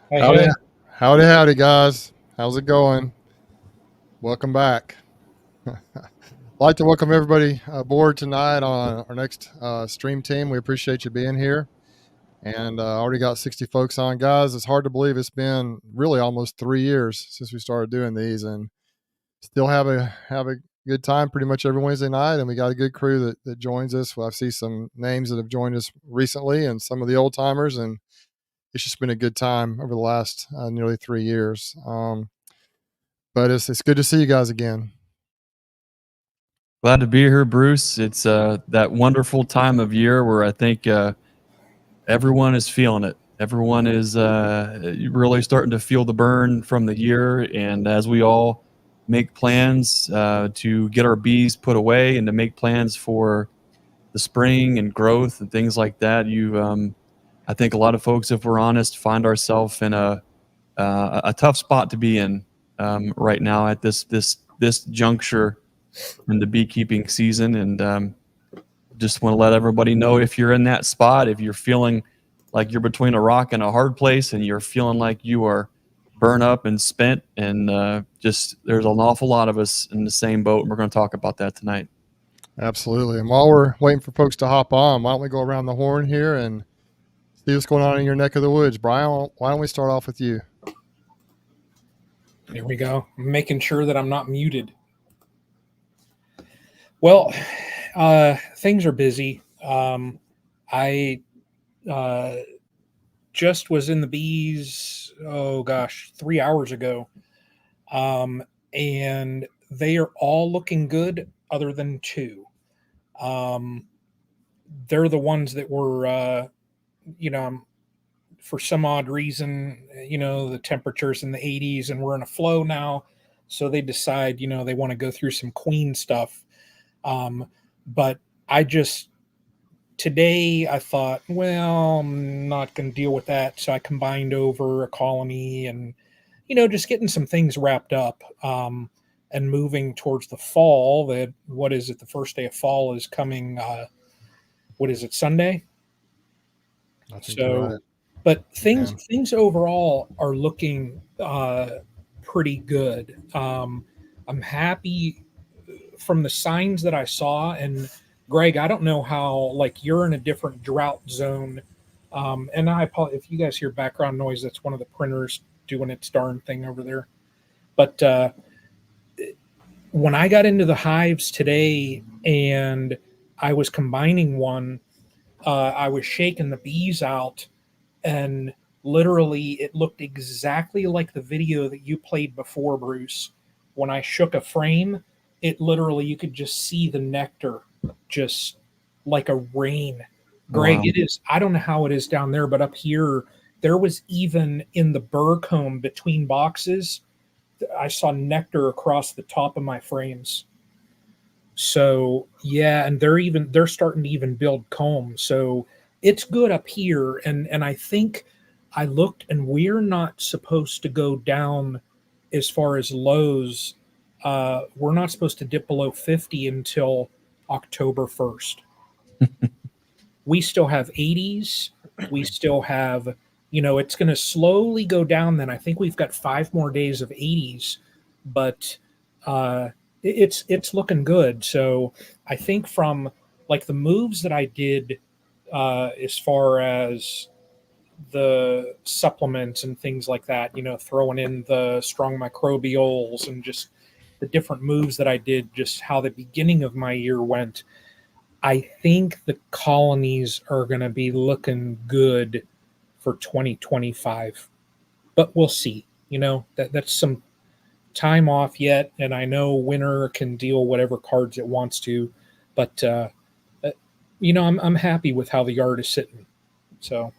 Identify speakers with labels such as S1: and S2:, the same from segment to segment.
S1: Hey,
S2: Howdy,
S1: hey.
S2: howdy, guys. How's it going? Welcome back. I'd like to welcome everybody aboard tonight on our next stream team. We appreciate you being here. And already got 60 folks on. Guys, it's hard to believe it's been really almost 3 years since we started doing these and still have a good time pretty much every Wednesday night. And we got a good crew that joins us. Well, I see some names that have joined us recently and some of the old timers. And it's just been a good time over the last nearly 3 years. But it's good to see you guys again.
S3: Glad to be here, Bruce. It's that wonderful time of year where I think everyone is feeling it. Everyone is really starting to feel the burn from the year. And as we all make plans to get our bees put away and to make plans for the spring and growth and things like that, I think a lot of folks, if we're honest, find ourselves in a tough spot to be in right now at this juncture in the beekeeping season. And just want to let everybody know, if you're in that spot, if you're feeling like you're between a rock and a hard place and you're feeling like you are burnt up and spent, and just there's an awful lot of us in the same boat, and we're going to talk about that tonight.
S2: Absolutely. And while we're waiting for folks to hop on, why don't we go around the horn here and see what's going on in your neck of the woods? Brian, why don't we start off with you?
S1: Here we go. I'm making sure that I'm not muted. Well, things are busy. I just was in the bees, oh gosh, 3 hours ago. And they are all looking good other than two. Um, they're the ones that were, you know, for some odd reason, the temperature's in the 80s and we're in a flow now. So they decide, they want to go through some queen stuff. But I just, today I thought, well, I'm not going to deal with that. So I combined over a colony and, just getting some things wrapped up. And moving towards the fall, that, what is it? The first day of fall is coming, what is it, Sunday?
S2: I think you're
S1: So,
S2: right.
S1: but things
S2: Man.
S1: things overall are looking pretty good. I'm happy from the signs that I saw. And Greg, I don't know how, like, you're in a different drought zone. And I apologize if you guys hear background noise. That's one of the printers doing its darn thing over there. But when I got into the hives today and I was combining one, I was shaking the bees out, and literally it looked exactly like the video that you played before, Bruce. When I shook a frame, it literally, you could just see the nectar just like a rain. Greg,
S3: Wow.
S1: it is, I don't know how it is down there, but up here there was, even in the burr comb between boxes, I saw nectar across the top of my frames. So yeah, and they're starting to even build comb. So it's good up here, and I think I looked, and we're not supposed to go down as far as lows. We're not supposed to dip below 50 until October 1st. We still have 80s. We still have, it's going to slowly go down. Then I think we've got 5 more days of 80s, but it's looking good. So I think from, like, the moves that I did, as far as the supplements and things like that, throwing in the strong microbials and just the different moves that I did, just how the beginning of my year went. I think the colonies are going to be looking good for 2025, but we'll see. That's some time off yet, and I know winter can deal whatever cards it wants to, but uh, I'm happy with how the yard is sitting. So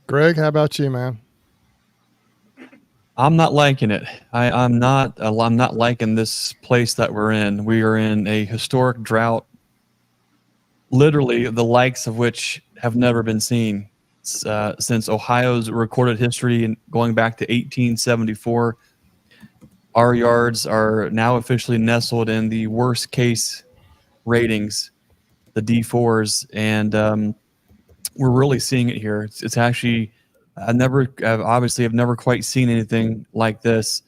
S2: Greg, how about you, man?
S3: I'm not liking it. I'm not liking this place that we're in. We are in a historic drought, literally the likes of which have never been seen since Ohio's recorded history, and going back to 1874. Our yards are now officially nestled in the worst case ratings, the D4s, and we're really seeing it here. It's actually I've never quite seen anything like this.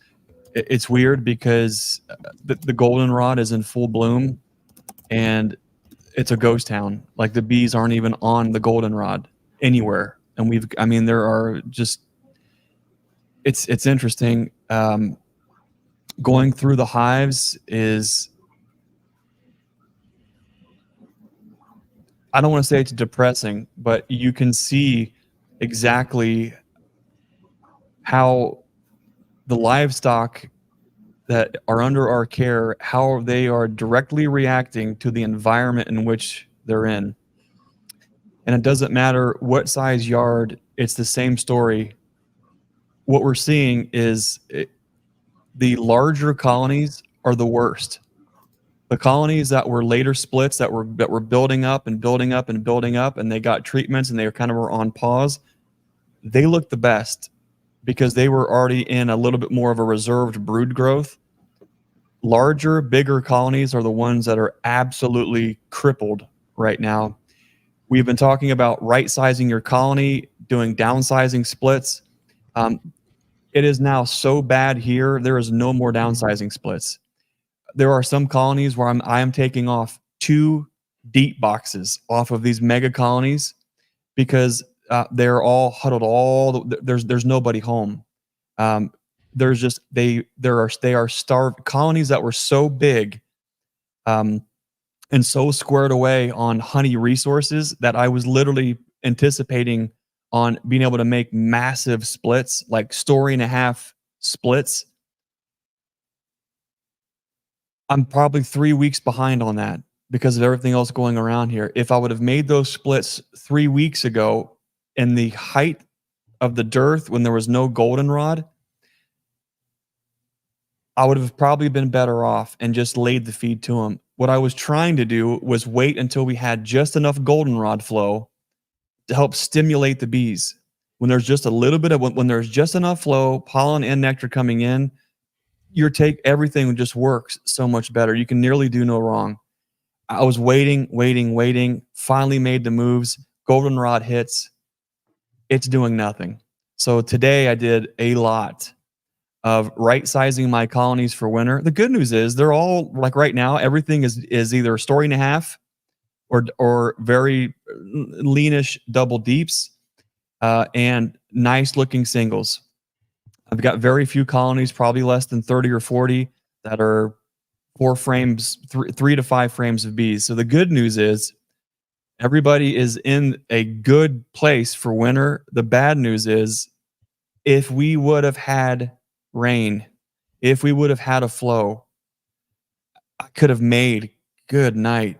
S3: It's weird because the goldenrod is in full bloom, and it's a ghost town. Like the bees aren't even on the goldenrod anywhere. And there are just, it's interesting. Going through the hives is, I don't want to say it's depressing, but you can see exactly how the livestock that are under our care, how they are directly reacting to the environment in which they're in. And it doesn't matter what size yard, it's the same story. What we're seeing is the larger colonies are the worst. The colonies that were later splits, that were building up and building up and building up, and they got treatments and they were on pause, they look the best because they were already in a little bit more of a reserved brood growth. Larger, bigger colonies are the ones that are absolutely crippled right now. We've been talking about right-sizing your colony, doing downsizing splits. It is now so bad here, there is no more downsizing splits. There are some colonies where I am taking off 2 deep boxes off of these mega colonies because they're all huddled. There's nobody home. There's just they are starved colonies that were so big, and so squared away on honey resources that I was literally anticipating on being able to make massive splits, like 1.5 splits. I'm probably 3 weeks behind on that because of everything else going around here. If I would have made those splits 3 weeks ago in the height of the dearth when there was no goldenrod, I would have probably been better off and just laid the feed to them. What I was trying to do was wait until we had just enough goldenrod flow to help stimulate the bees. When there's just a little bit of, when there's just enough flow, pollen and nectar coming in, everything just works so much better. You can nearly do no wrong. I was waiting, finally made the moves. Goldenrod hits. It's doing nothing. So today I did a lot of right-sizing my colonies for winter. The good news is they're all, like right now, everything is either 1.5 or very leanish double deeps and nice looking singles. I've got very few colonies, probably less than 30 or 40, that are 4 frames, 3 to 5 frames of bees. So the good news is everybody is in a good place for winter. The bad news is if we would have had rain, if we would have had a flow, I could have made good night.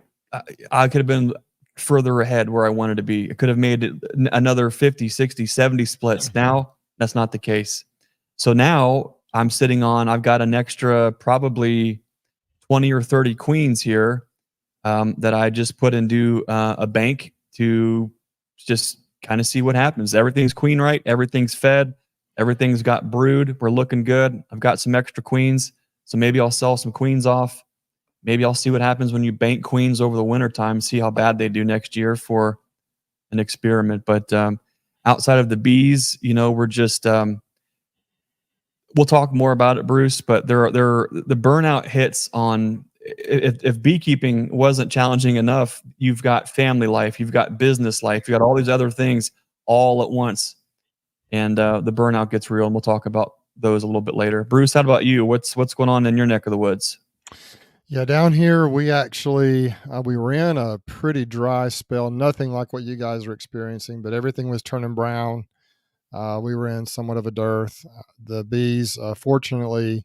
S3: I could have been further ahead where I wanted to be. I could have made another 50, 60, 70 splits. Now, that's not the case. So now I'm sitting on, I've got an extra probably 20 or 30 queens here that I just put into a bank to just kind of see what happens. Everything's queen right. Everything's fed. Everything's got brood. We're looking good. I've got some extra queens. So maybe I'll sell some queens off. Maybe I'll see what happens when you bank queens over the winter time, see how bad they do next year for an experiment. But outside of the bees, we're just, we'll talk more about it, Bruce, but the burnout hits on, if beekeeping wasn't challenging enough, you've got family life, you've got business life, you've got all these other things all at once. And the burnout gets real, and we'll talk about those a little bit later. Bruce, how about you? What's going on in your neck of the woods?
S2: Yeah, down here we actually we were in a pretty dry spell, nothing like what you guys are experiencing, but everything was turning brown. We were in somewhat of a dearth. The bees, fortunately,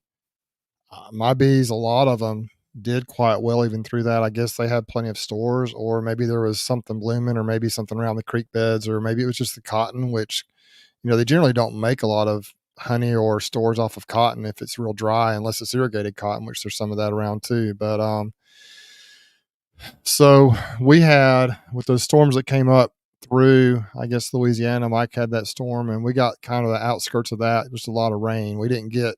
S2: my bees, a lot of them did quite well even through that. I guess they had plenty of stores, or maybe there was something blooming, or maybe something around the creek beds, or maybe it was just the cotton, which, they generally don't make a lot of honey or stores off of cotton if it's real dry, unless it's irrigated cotton, which there's some of that around too. But so we had, with those storms that came up through, I guess, Louisiana, Mike had that storm, and we got kind of the outskirts of that, just a lot of rain. We didn't get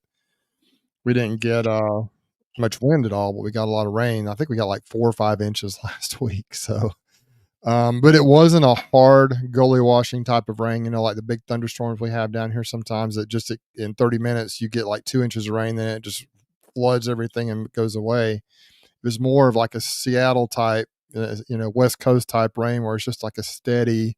S2: much wind at all, but we got a lot of rain. I think we got like 4 or 5 inches last week. So But it wasn't a hard gully washing type of rain, like the big thunderstorms we have down here sometimes that just in 30 minutes you get like 2 inches of rain, then it just floods everything and goes away. It was more of like a Seattle type, West Coast type rain where it's just like a steady,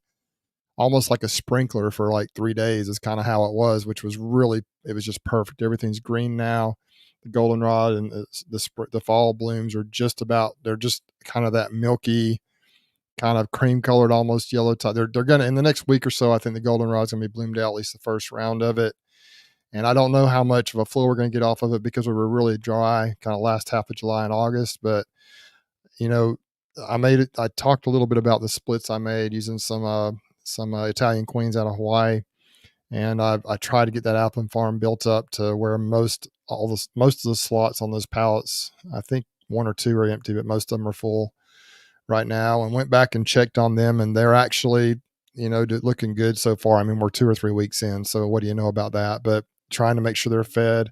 S2: almost like a sprinkler for like 3 days is kind of how it was, which was it was just perfect. Everything's green now. The goldenrod and the fall blooms are they're just kind of that milky, kind of cream colored, almost yellow type. They're going to, in the next week or so, I think the goldenrod's going to be bloomed out, at least the first round of it. And I don't know how much of a flow we're going to get off of it because we were really dry kind of last half of July and August. But, I talked a little bit about the splits I made using some Italian queens out of Hawaii. And I tried to get that alpine farm built up to where most of the slots on those pallets, I think 1 or 2 are empty, but most of them are full right now, and went back and checked on them, and they're actually, looking good so far. I mean, we're 2 or 3 weeks in, so what do you know about that? But trying to make sure they're fed.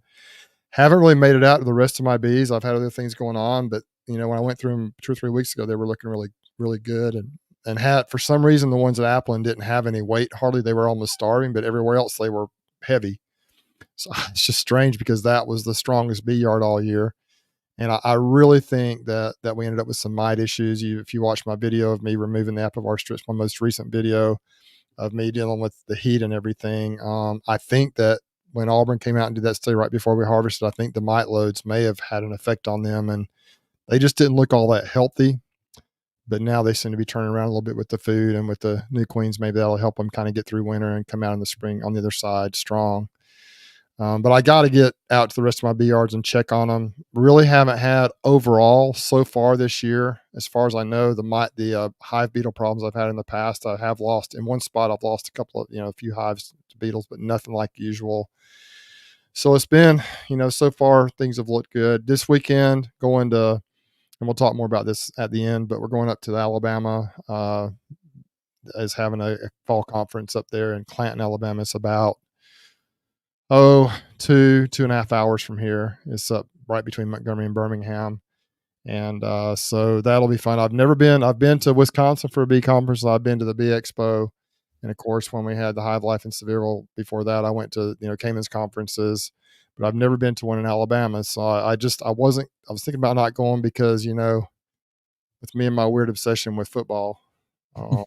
S2: Haven't really made it out to the rest of my bees. I've had other things going on, but when I went through them 2 or 3 weeks ago, they were looking really, really good, and had, for some reason, the ones at Applin didn't have any weight hardly. They were almost starving, but everywhere else they were heavy. So it's just strange because that was the strongest bee yard all year. And I really think that we ended up with some mite issues. If you watch my video of me removing the Apivar strips, my most recent video of me dealing with the heat and everything, I think that when Auburn came out and did that study right before we harvested, I think the mite loads may have had an effect on them, and they just didn't look all that healthy. But now they seem to be turning around a little bit with the food, and with the new queens, maybe that'll help them kind of get through winter and come out in the spring on the other side strong. But I got to get out to the rest of my bee yards and check on them. Really haven't had overall so far this year, as far as I know, the hive beetle problems I've had in the past. I have lost in one spot. I've lost a couple of, a few hives to beetles, but nothing like usual. So it's been, so far things have looked good. This weekend going to, and we'll talk more about this at the end, but we're going up to Alabama, is having a fall conference up there in Clanton, Alabama. It's about 2.5 hours from here. It's up right between Montgomery and Birmingham. And so that'll be fun. I've been to Wisconsin for a bee conference. I've been to the Bee Expo. And of course, when we had the Hive Life in Sevierville before that, I went to, Cayman's conferences, but I've never been to one in Alabama. So I was thinking about not going because, with me and my weird obsession with football, I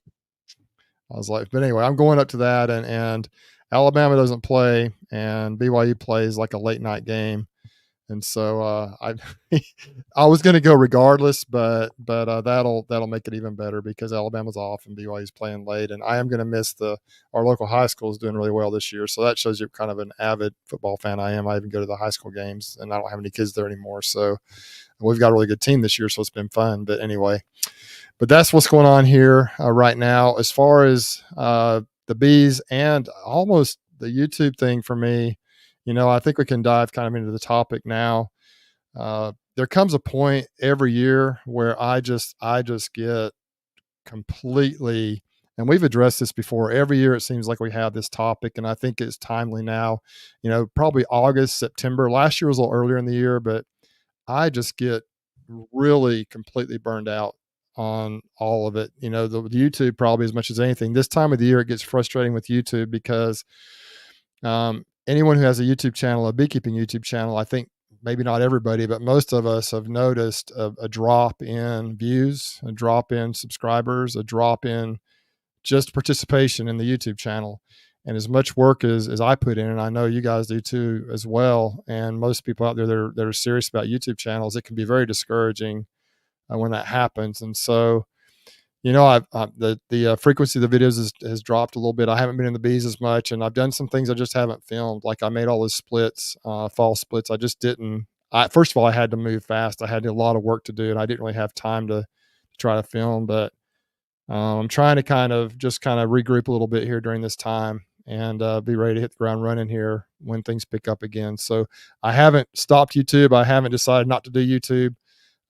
S2: was like, but anyway, I'm going up to that, and Alabama doesn't play, and BYU plays like a late night game. And so I was going to go regardless, but that'll make it even better because Alabama's off and BYU's playing late, and I am going to miss our local high school is doing really well this year. So that shows you kind of an avid football fan I am. I even go to the high school games, and I don't have any kids there anymore. So we've got a really good team this year, so it's been fun. But anyway, that's what's going on here right now. As far as the bees and almost the YouTube thing for me, I think we can dive kind of into the topic now. There comes a point every year where I just get completely, and we've addressed this before. Every year it seems like we have this topic, and I think it's timely now. Probably August, September. Last year was a little earlier in the year, but I just get really completely burned out on all of it. The YouTube probably as much as anything. This time of the year it gets frustrating with YouTube because anyone who has a YouTube channel, a beekeeping YouTube channel, I think maybe not everybody, but most of us have noticed a drop in views, a drop in subscribers, a drop in just participation in the YouTube channel. And as much work as I put in, and I know you guys do too as well, and most people out there that are serious about YouTube channels, it can be very discouraging when that happens. And so, the frequency of the videos has dropped a little bit. I haven't been in the bees as much, and I've done some things I just haven't filmed. Like I made all those splits, fall splits. I just didn't. First of all, I had to move fast. I had a lot of work to do, and I didn't really have time to try to film. But I'm trying to kind of regroup a little bit here during this time and be ready to hit the ground running here when things pick up again. So I haven't stopped YouTube. I haven't decided not to do YouTube.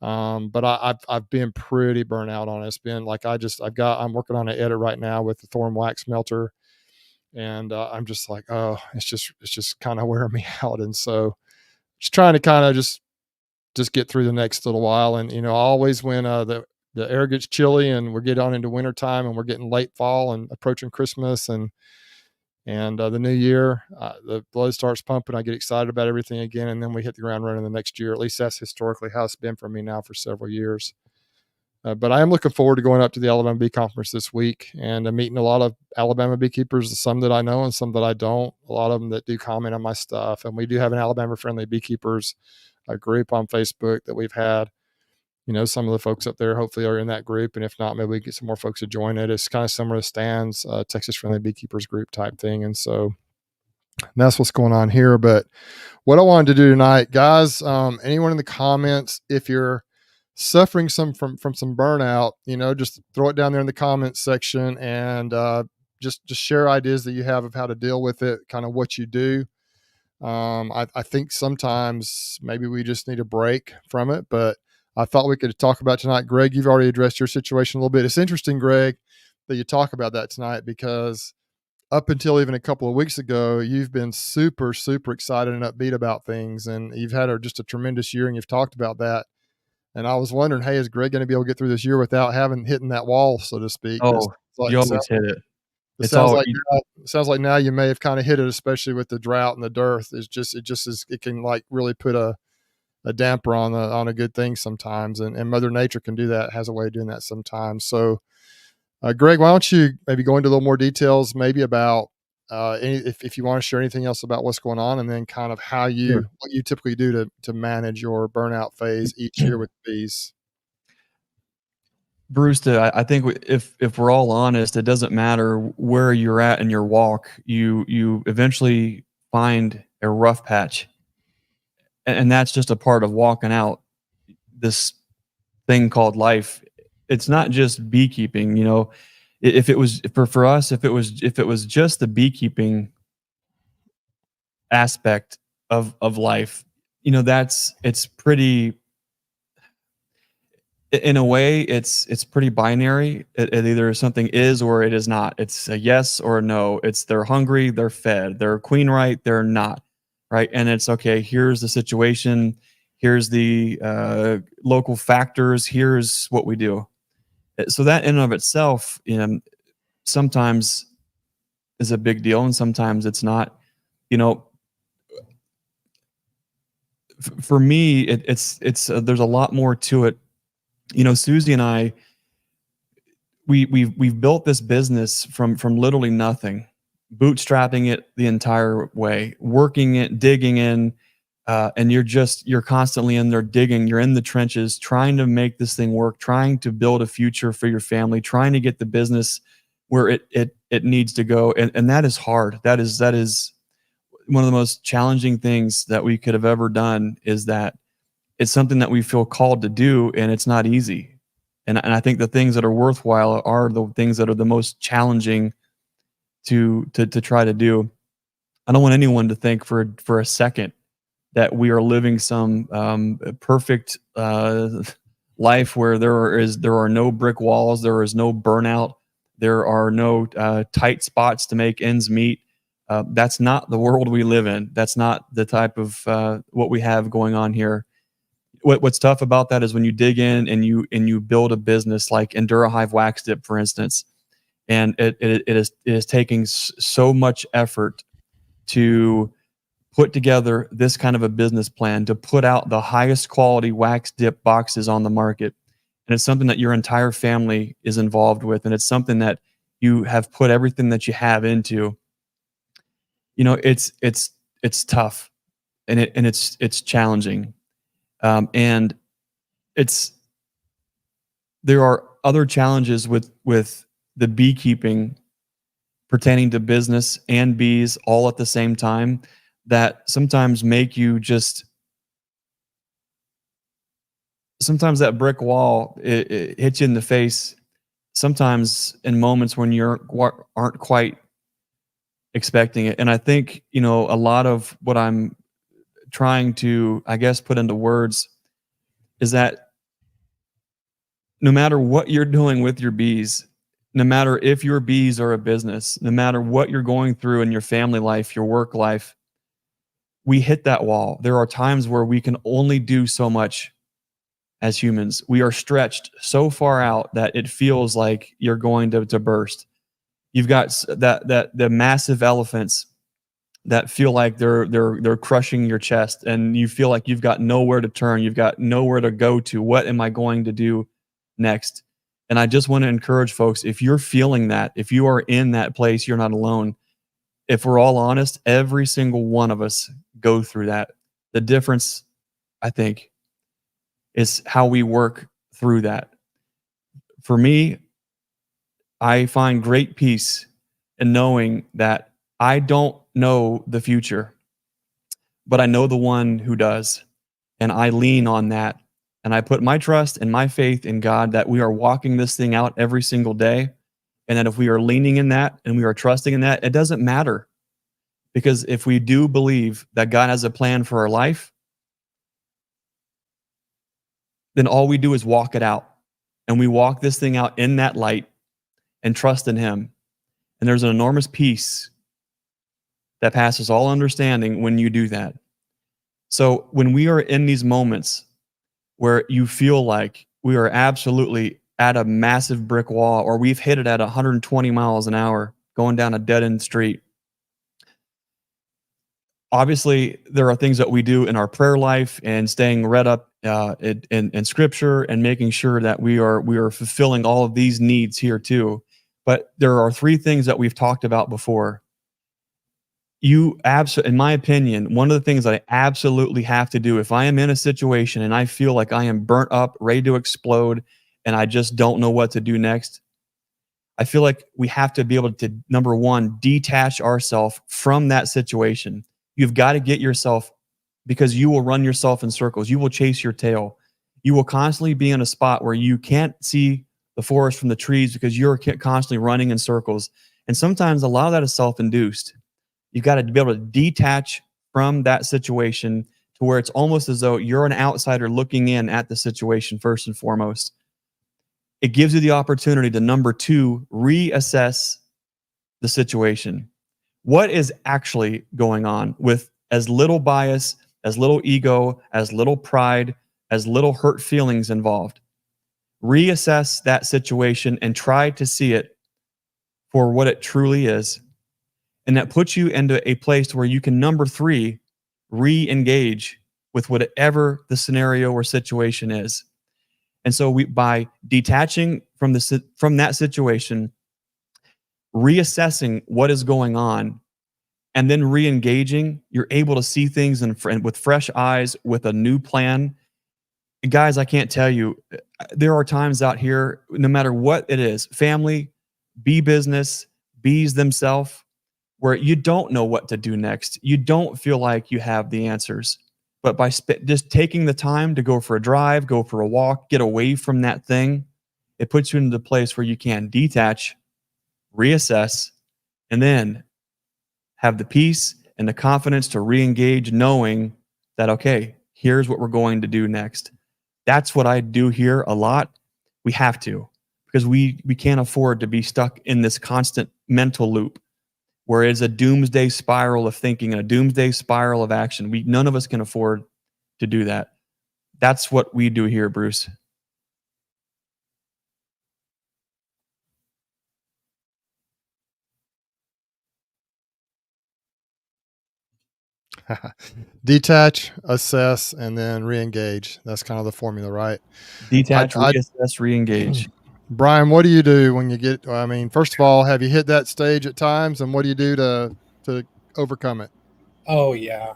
S2: But I've been pretty burnt out on it. It's been like I'm working on an edit right now with the thorn wax melter, and I'm just like, oh, it's just kind of wearing me out. And so just trying to kind of just get through the next little while. And always when the the air gets chilly and we're getting on into wintertime and we're getting late fall and approaching Christmas and the new year, the blood starts pumping. I get excited about everything again, and then we hit the ground running the next year. At least that's historically how it's been for me now for several years. But I am looking forward to going up to the Alabama Bee Conference this week and meeting a lot of Alabama beekeepers, some that I know and some that I don't, a lot of them that do comment on my stuff. And we do have an Alabama-friendly beekeepers group on Facebook that we've had. Some of the folks up there hopefully are in that group. And if not, maybe we get some more folks to join it. It's kind of similar to Stan's Texas Friendly Beekeepers group type thing. And so that's what's going on here. But what I wanted to do tonight, guys, anyone in the comments, if you're suffering from some burnout, just throw it down there in the comments section and just share ideas that you have of how to deal with it, kind of what you do. I think sometimes maybe we just need a break from it, but I thought we could talk about tonight. Greg, you've already addressed your situation a little bit. It's interesting, Greg, that you talk about that tonight, because up until even a couple of weeks ago, you've been super, super excited and upbeat about things. And you've had just a tremendous year, and you've talked about that. And I was wondering, hey, is Greg going to be able to get through this year without hitting that wall, so to speak?
S3: Oh, you always hit it.
S2: It sounds like now you may have kind of hit it, especially with the drought and the dearth. It can like really put a damper on a good thing sometimes, and Mother Nature can do that, has a way of doing that sometimes. So Greg, why don't you maybe go into a little more details maybe about if you want to share anything else about what's going on, and then kind of what you typically do to manage your burnout phase each year with bees.
S3: Bruce, I think if we're all honest, it doesn't matter where you're at in your walk, you eventually find a rough patch. And that's just a part of walking out this thing called life. It's not just beekeeping, if it was for us, if it was just the beekeeping aspect of life, it's pretty, in a way, it's pretty binary. It either something is or it is not. It's a yes or a no. It's they're hungry, they're fed, they're queen right, they're not. Right. And it's okay. Here's the situation. Here's the local factors. Here's what we do. So that in and of itself, sometimes is a big deal, and sometimes it's not. For me, it's there's a lot more to it. Susie and I, we've built this business from literally nothing. Bootstrapping it the entire way, working it, digging in, and you're constantly in there digging. You're in the trenches, trying to make this thing work, trying to build a future for your family, trying to get the business where it needs to go, and that is hard. That is one of the most challenging things that we could have ever done. Is that it's something that we feel called to do, and it's not easy. And I think the things that are worthwhile are the things that are the most challenging to try to do. I don't want anyone to think for a second that we are living some perfect life where there are no brick walls, there is no burnout, there are no tight spots to make ends meet. That's not the world we live in. That's not the type of what we have going on here. What's tough about that is when you dig in and you build a business like EnduraHive Wax Dip, for instance. And it is taking so much effort to put together this kind of a business plan, to put out the highest quality wax dip boxes on the market. And it's something that your entire family is involved with. And it's something that you have put everything that you have into. It's tough, and it's challenging. And there are other challenges with the beekeeping pertaining to business and bees all at the same time that sometimes make you sometimes that brick wall, it hits you in the face, sometimes in moments when you aren't quite expecting it. And I think, a lot of what I'm trying to, I guess, put into words is that no matter what you're doing with your bees, no matter if your bees are a business, no matter what you're going through in your family life, your work life, we hit that wall. There are times where we can only do so much as humans. We are stretched so far out that it feels like you're going to burst. You've got the massive elephants that feel like they're crushing your chest, and you feel like you've got nowhere to turn, you've got nowhere to go to. What am I going to do next? And I just want to encourage folks, if you're feeling that, if you are in that place, you're not alone. If we're all honest, every single one of us go through that. The difference, I think, is how we work through that. For me, I find great peace in knowing that I don't know the future, but I know the one who does. And I lean on that. And I put my trust and my faith in God that we are walking this thing out every single day. And that if we are leaning in that and we are trusting in that, it doesn't matter. Because if we do believe that God has a plan for our life, then all we do is walk it out. And we walk this thing out in that light and trust in Him. And there's an enormous peace that passes all understanding when you do that. So when we are in these moments where you feel like we are absolutely at a massive brick wall, or we've hit it at 120 miles an hour going down a dead-end street, obviously there are things that we do in our prayer life and staying read up in Scripture and making sure that we are fulfilling all of these needs here too. But there are three things that we've talked about before. In my opinion, one of the things that I absolutely have to do if I am in a situation and I feel like I am burnt up, ready to explode, and I just don't know what to do next, I feel like we have to be able to, number one, detach ourselves from that situation. You've got to get yourself, because you will run yourself in circles. You will chase your tail. You will constantly be in a spot where you can't see the forest from the trees because you're constantly running in circles. And sometimes a lot of that is self-induced. You've got to be able to detach from that situation to where it's almost as though you're an outsider looking in at the situation first and foremost. It gives you the opportunity to, number two, reassess the situation. What is actually going on with as little bias, as little ego, as little pride, as little hurt feelings involved? Reassess that situation and try to see it for what it truly is. And that puts you into a place where you can, number three, re-engage with whatever the scenario or situation is. And so by detaching from that situation, reassessing what is going on, and then re-engaging, you're able to see things with fresh eyes, with a new plan. And guys, I can't tell you, there are times out here, no matter what it is, family, bee business, bees themselves, where you don't know what to do next. You don't feel like you have the answers. But by just taking the time to go for a drive, go for a walk, get away from that thing, it puts you into the place where you can detach, reassess, and then have the peace and the confidence to re-engage, knowing that, okay, here's what we're going to do next. That's what I do here a lot. We have to, because we can't afford to be stuck in this constant mental loop where it's a doomsday spiral of thinking and a doomsday spiral of action. None of us can afford to do that. That's what we do here, Bruce.
S2: Detach, assess, and then re-engage. That's kind of the formula, right?
S3: Detach, reassess, re-engage.
S2: Brian, what do you do when you get, I mean, first of all, have you hit that stage at times, and what do you do to overcome it?
S1: Oh, yeah.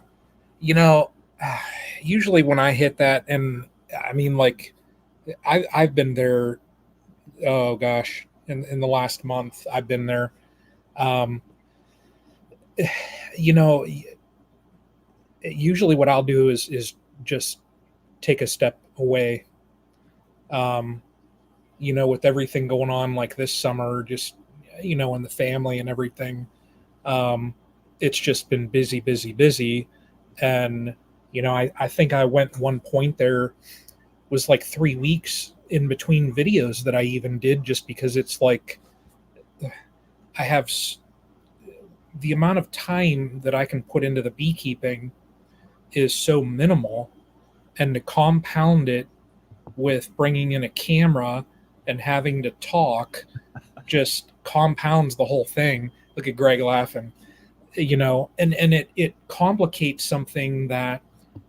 S1: Usually when I hit that, and I mean, like, I've been there, oh gosh, in the last month, I've been there. Um, you know, usually what I'll do is just take a step away. With everything going on like this summer, just, in the family and everything, it's just been busy, busy, busy. And, I think I went one point there was like 3 weeks in between videos that I even did, just because it's like I have the amount of time that I can put into the beekeeping is so minimal, and to compound it with bringing in a camera and having to talk just compounds the whole thing. Look at Greg laughing, and it complicates something that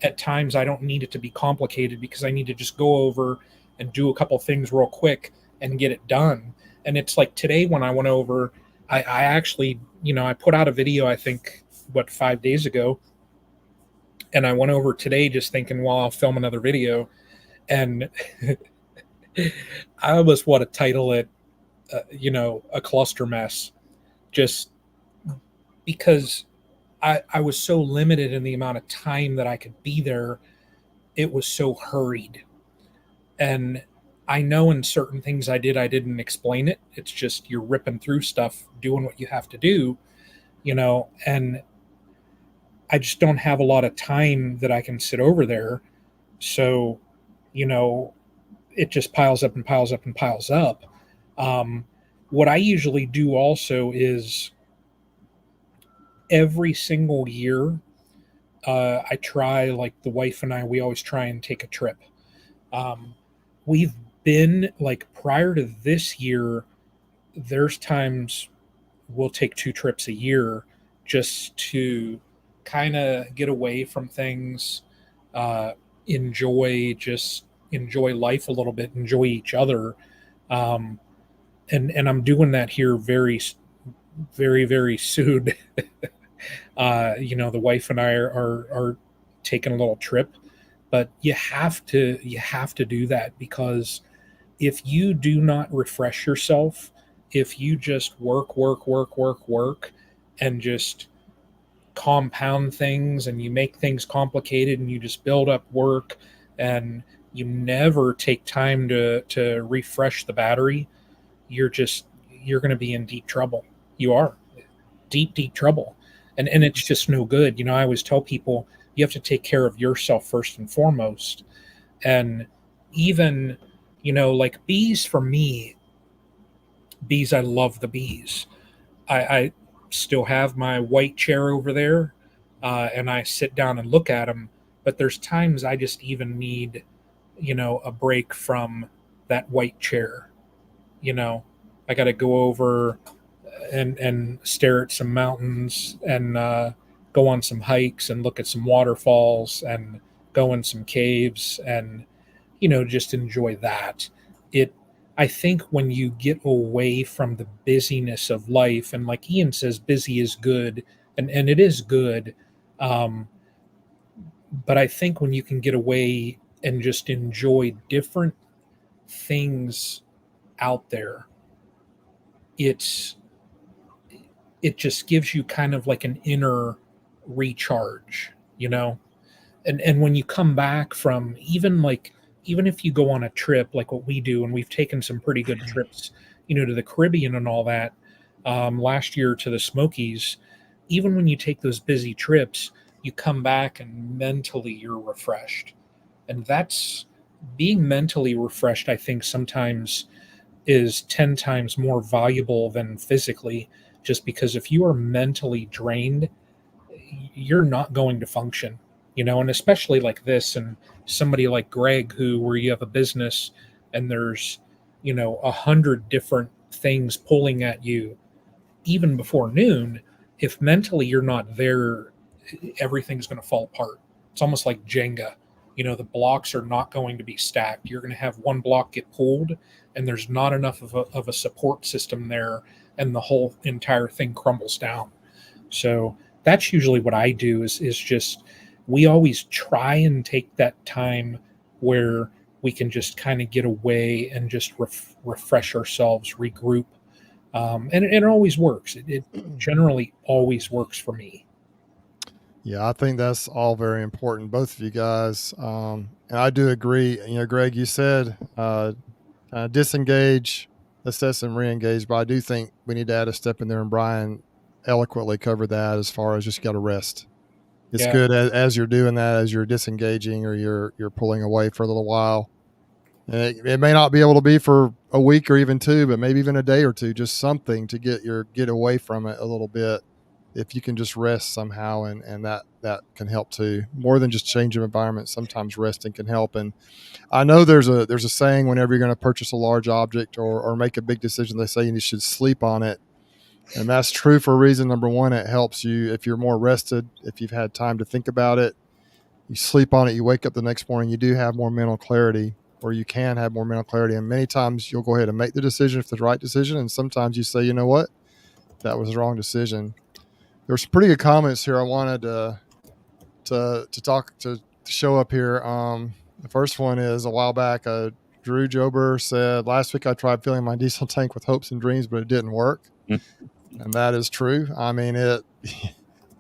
S1: at times I don't need it to be complicated, because I need to just go over and do a couple things real quick and get it done. And it's like today when I went over, I actually, I put out a video, I think, 5 days ago. And I went over today just thinking, well, I'll film another video. And I almost want to title it, a cluster mess, just because I was so limited in the amount of time that I could be there. It was so hurried. And I know in certain things I didn't explain it. It's just you're ripping through stuff, doing what you have to do, and I just don't have a lot of time that I can sit over there. So, it just piles up and piles up and piles up. What I usually do also is every single year, I try, like the wife and I, we always try and take a trip. We've been like, prior to this year, there's times we'll take 2 trips a year just to kind of get away from things, uh, enjoy life a little bit, enjoy each other. Um, and I'm doing that here very, very, very soon. The wife and I are taking a little trip, but you have to do that, because if you do not refresh yourself, if you just work, work, work, work, work, and just compound things, and you make things complicated, and you just build up work, and you never take time to refresh the battery, you're going to be in deep trouble. You are deep trouble. And it's just no good. I always tell people you have to take care of yourself first and foremost. And even, like bees, for me, bees, I love the bees. I still have my white chair over there, and I sit down and look at them. But there's times I just even need, a break from that white chair. I got to go over and stare at some mountains, and go on some hikes and look at some waterfalls and go in some caves, and just enjoy that. It I think when you get away from the busyness of life, and like Ian says, busy is good, and it is good, um, but I think when you can get away and just enjoy different things out there, it's it just gives you kind of like an inner recharge, and when you come back from, even if you go on a trip like what we do, and we've taken some pretty good trips, to the Caribbean and all that, last year to the Smokies. Even when you take those busy trips, you come back and mentally you're refreshed. And that's being mentally refreshed, I think sometimes is 10 times more valuable than physically, just because if you are mentally drained, you're not going to function, and especially like this, and somebody like Greg, where you have a business and there's, 100 different things pulling at you even before noon. If mentally you're not there, everything's going to fall apart. It's almost like Jenga. The blocks are not going to be stacked. You're going to have one block get pulled, and there's not enough of a support system there, and the whole entire thing crumbles down. So that's usually what I do, is just, we always try and take that time where we can just kind of get away and just refresh ourselves, regroup. And it always works. It generally always works for me.
S2: Yeah, I think that's all very important, both of you guys. And I do agree. Greg, you said disengage, assess, and re-engage, but I do think we need to add a step in there, and Brian eloquently covered that, as far as just got to rest. It's
S1: Yeah.
S2: good as you're doing that, as you're disengaging, or you're pulling away for a little while. And it may not be able to be for a week or even 2, but maybe even a day or 2, just something to get away from it a little bit. if you can just rest somehow, and that can help too. More than just change of environment, sometimes resting can help. And I know there's a saying whenever you're going to purchase a large object or make a big decision, they say you should sleep on it. And that's true for a reason. Number one, it helps you if you're more rested, if you've had time to think about it. You sleep on it, you wake up the next morning, you do have more mental clarity, or you can have more mental clarity. And many times you'll go ahead and make the decision if it's the right decision. And sometimes you say, you know what, that was the wrong decision. There's some pretty good comments here I wanted to show up here. The first one is a while back. Drew Jober said, last week I tried filling my diesel tank with hopes and dreams, but it didn't work. And that is true. I mean,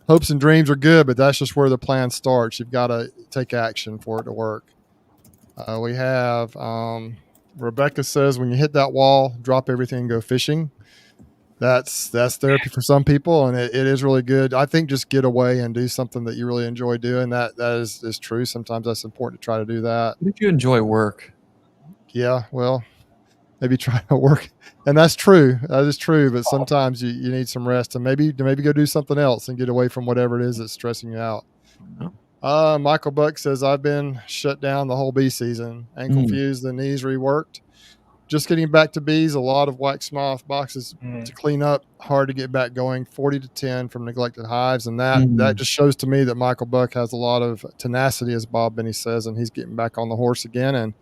S2: hopes and dreams are good, but that's just where the plan starts. You've got to take action for it to work. We have Rebecca says, when you hit that wall, drop everything and go fishing. That's therapy for some people, and it is really good. I think just get away and do something that you really enjoy doing. That is true. Sometimes that's important to try to do that.
S3: Did you enjoy work?
S2: Yeah, well, maybe try to work. And that's true. That is true. But sometimes you need some rest, and maybe go do something else and get away from whatever it is that's stressing you out. Michael Buck says, I've been shut down the whole bee season. Ankle fused, the knees reworked. Just getting back to bees, a lot of wax moth boxes to clean up, hard to get back going, 40 to 10 from neglected hives. And that just shows to me that Michael Buck has a lot of tenacity, as Bob Benny says, and he's getting back on the horse again. And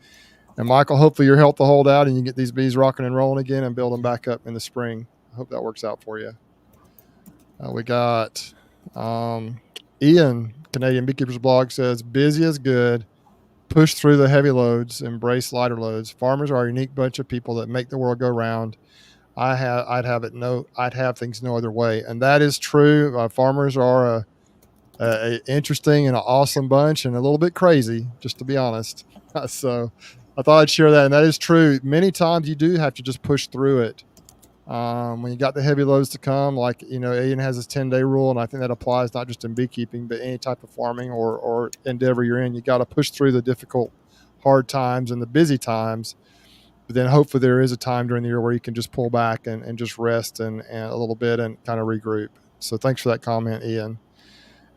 S2: Michael, hopefully your health will hold out and you get these bees rocking and rolling again and build them back up in the spring. I hope that works out for you. We got Ian, Canadian Beekeepers Blog, says, busy is good. Push through the heavy loads, embrace lighter loads. Farmers are a unique bunch of people that make the world go round. I'd have things no other way. And that is true. Farmers are a interesting and an awesome bunch and a little bit crazy, just to be honest. So I thought I'd share that. And that is true. Many times you do have to just push through it. When you got the heavy loads to come, like, Ian has his 10-day rule, and I think that applies not just in beekeeping, but any type of farming or endeavor you're in. You got to push through the difficult, hard times and the busy times. But then hopefully there is a time during the year where you can just pull back and just rest and a little bit and kind of regroup. So thanks for that comment, Ian.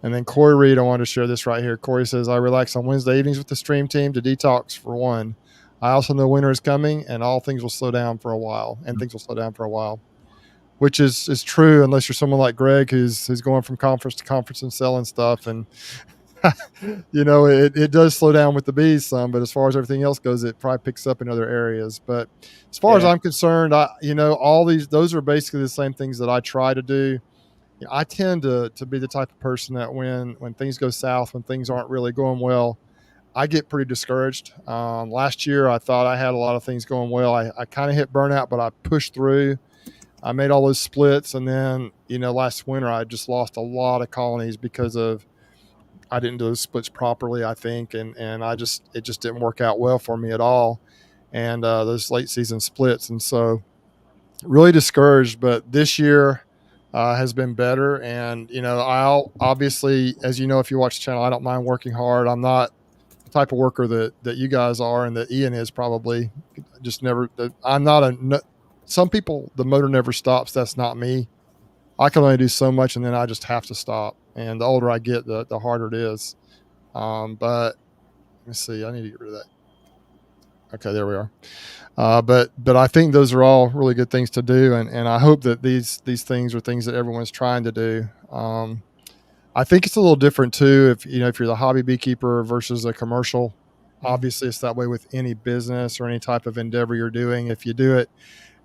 S2: And then Corey Reed, I wanted to share this right here. Corey says, I relax on Wednesday evenings with the stream team to detox for one. I also know winter is coming and all things will slow down for a while, which is true unless you're someone like Greg who's going from conference to conference and selling stuff. And, it does slow down with the bees some, but as far as everything else goes, it probably picks up in other areas. But as far as I'm concerned, all those are basically the same things that I try to do. I tend to be the type of person that when things go south, when things aren't really going well, I get pretty discouraged. Last year, I thought I had a lot of things going well. I kind of hit burnout, but I pushed through. I made all those splits. And then, last winter, I just lost a lot of colonies because I didn't do those splits properly, I think. And it just didn't work out well for me at all. And those late season splits. And so really discouraged, but this year has been better. And, I'll obviously, as you know, if you watch the channel, I don't mind working hard. I'm not type of worker that you guys are and that Ian is probably. Just never. I'm not some people, the motor never stops. That's not me. I can only do so much and then I just have to stop. And the older I get, the harder it is. But let me see. I need to get rid of that. Okay, there we are. But I think those are all really good things to do. And I hope that these things are things that everyone's trying to do. I think it's a little different too. If you're the hobby beekeeper versus a commercial, obviously it's that way with any business or any type of endeavor you're doing. If you do it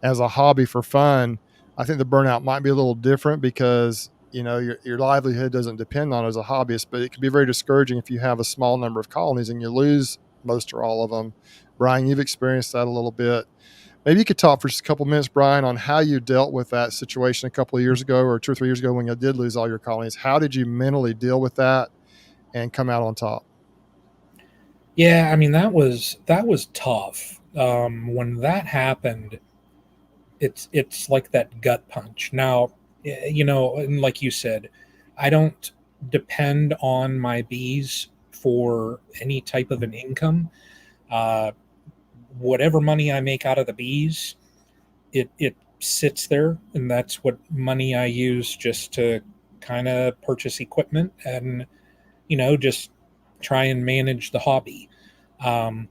S2: as a hobby for fun, I think the burnout might be a little different because, your livelihood doesn't depend on it as a hobbyist, but it can be very discouraging if you have a small number of colonies and you lose most or all of them. Brian, you've experienced that a little bit. Maybe you could talk for just a couple of minutes, Brian, on how you dealt with that situation a couple of years ago or 2 or 3 years ago when you did lose all your colonies. How did you mentally deal with that and come out on top?
S1: Yeah, I mean, that was tough. When that happened, it's like that gut punch. Now, and like you said, I don't depend on my bees for any type of an income. Whatever money I make out of the bees, it sits there, and that's what money I use just to kind of purchase equipment and, just try and manage the hobby. Um,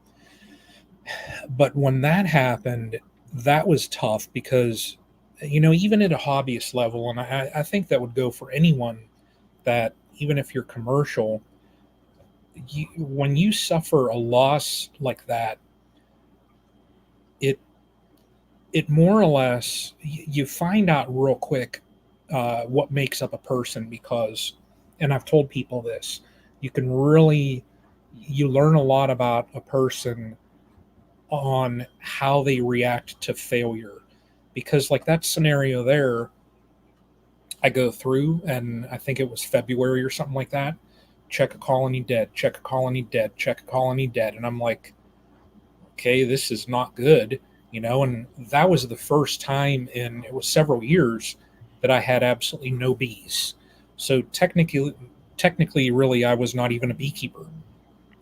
S1: but when that happened, that was tough because, even at a hobbyist level, and I think that would go for anyone, that even if you're commercial, when you suffer a loss like that, it it more or less, you find out real quick what makes up a person, because, and I've told people this, you can really, you learn a lot about a person on how they react to failure. Because like that scenario there, I go through, and I think it was February or something like that, check a colony dead, check a colony dead, check a colony dead, and I'm like, okay, this is not good, and that was the first time in, it was several years, that I had absolutely no bees. So technically, really, I was not even a beekeeper.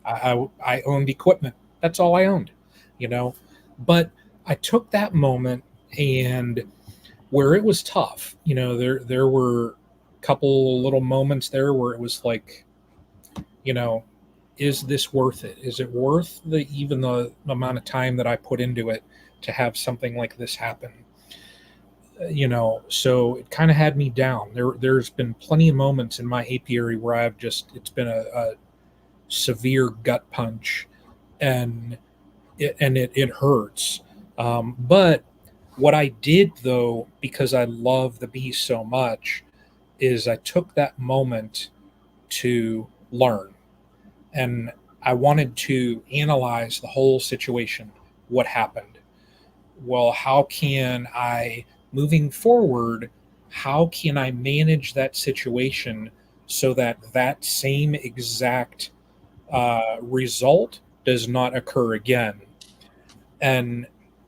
S1: I owned equipment. That's all I owned, you know. But I took that moment, and where it was tough, there were a couple little moments there where it was like, you know, is this worth it? Is it worth the amount of time that I put into it to have something like this happen? So it kind of had me down. There's been plenty of moments in my apiary where it's been a severe gut punch, and it hurts. But what I did, though, because I love the bees so much, is I took that moment to learn, and I wanted to analyze the whole situation. What happened? Well, how can I, moving forward, how can I manage that situation so that that same exact result does not occur again? And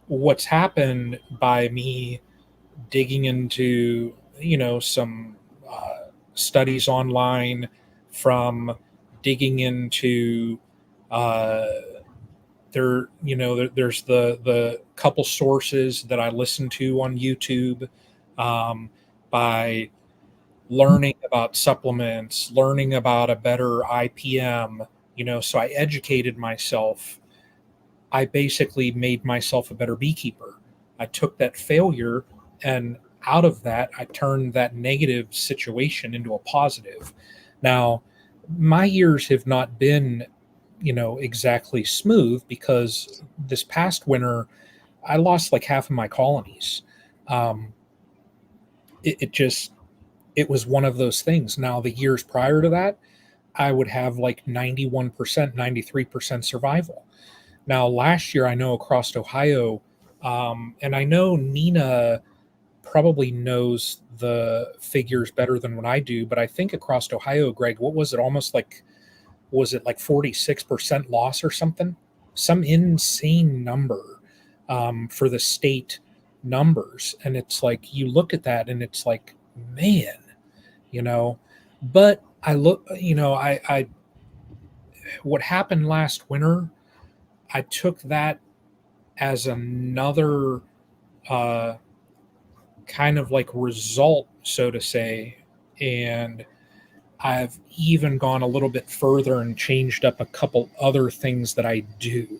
S1: what's happened by me digging into, some studies online, from digging into uh, there's the couple sources that I listen to on YouTube, by learning about supplements, learning about a better IPM, so I educated myself. I basically made myself a better beekeeper. I took that failure, and out of that, I turned that negative situation into a positive. Now, my years have not been, exactly smooth, because this past winter, I lost like half of my colonies. Um, it just, it was one of those things. Now, the years prior to that, I would have like 91%, 93% survival. Now, last year, I know across Ohio, and I know Nina probably knows the figures better than what I do, but I think across Ohio, Greg, what was it? Almost like, was it like 46% loss or something? Some insane number, for the state numbers. And it's like, you look at that and it's like, man, you know, but I look, what happened last winter, I took that as another uh, kind of like result, so to say. And I've even gone a little bit further and changed up a couple other things that I do.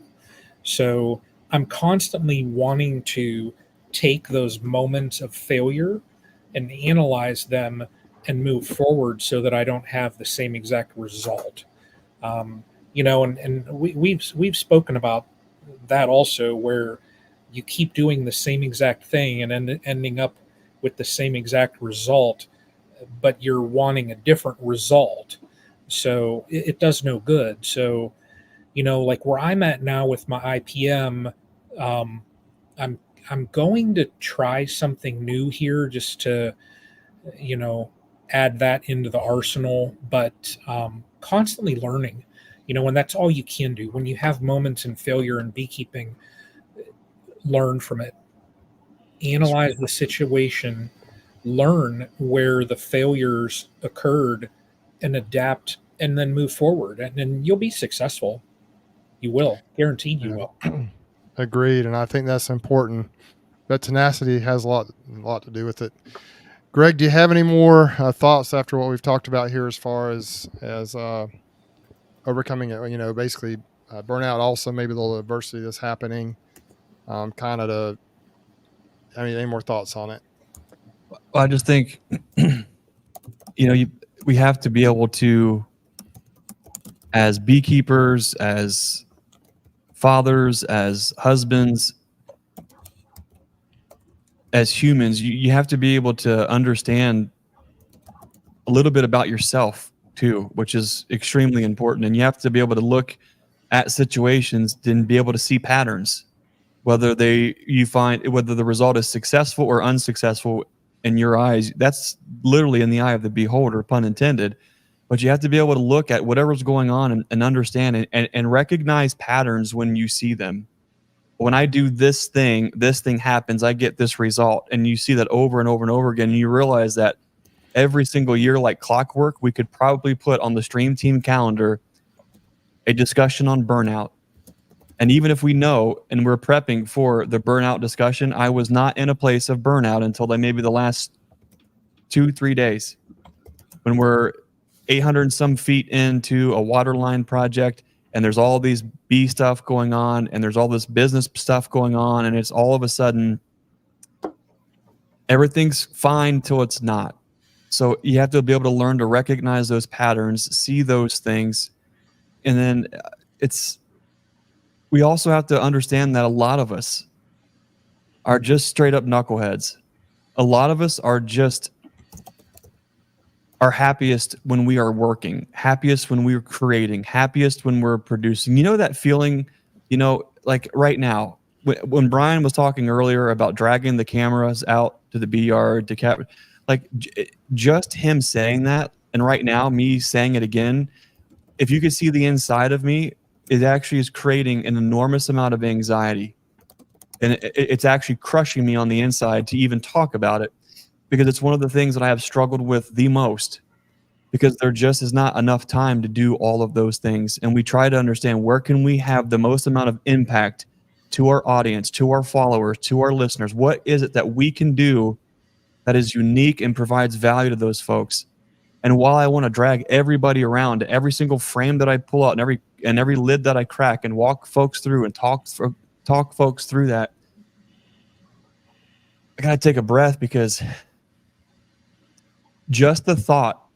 S1: So I'm constantly wanting to take those moments of failure and analyze them and move forward so that I don't have the same exact result. And we've spoken about that also, where you keep doing the same exact thing and ending up with the same exact result, but you're wanting a different result. So it does no good. So, like where I'm at now with my IPM, um, I'm I'm going to try something new here, just to, you know, add that into the arsenal, but constantly learning, and that's all you can do. When you have moments in failure in beekeeping, learn from it, analyze the situation, learn where the failures occurred, and adapt, and then move forward. And then you'll be successful. You will. Guaranteed you will.
S2: Agreed. And I think that's important. But tenacity has a lot to do with it. Greg, do you have any more thoughts after what we've talked about here as far as overcoming it? Basically burnout, also maybe the little adversity that's happening. Any more thoughts on it?
S3: Well, I just think, we have to be able to, as beekeepers, as fathers, as husbands, as humans, you have to be able to understand a little bit about yourself too, which is extremely important. And you have to be able to look at situations and be able to see patterns, whether the result is successful or unsuccessful in your eyes. That's literally in the eye of the beholder, pun intended. But you have to be able to look at whatever's going on and understand and recognize patterns when you see them. When I do this thing happens, I get this result. And you see that over and over and over again. And you realize that every single year, like clockwork, we could probably put on the stream team calendar a discussion on burnout. And even if we know and we're prepping for the burnout discussion, I was not in a place of burnout until maybe the last 2-3 days, when we're 800 and some feet into a water line project, and there's all these bee stuff going on, and there's all this business stuff going on, and it's all of a sudden everything's fine till it's not. So you have to be able to learn to recognize those patterns, see those things, and then we also have to understand that a lot of us are just straight up knuckleheads. A lot of us are happiest when we are working, happiest when we're creating, happiest when we're producing. You know that feeling, like right now, when Brian was talking earlier about dragging the cameras out to the bee yard to cap, like just him saying that, and right now me saying it again, if you could see the inside of me, it actually is creating an enormous amount of anxiety. And it's actually crushing me on the inside to even talk about it, because it's one of the things that I have struggled with the most, because there just is not enough time to do all of those things. And we try to understand, where can we have the most amount of impact to our audience, to our followers, to our listeners? What is it that we can do that is unique and provides value to those folks? And while I want to drag everybody around, every single frame that I pull out and every lid that I crack and walk folks through and talk folks through that, I got to take a breath, because just the thought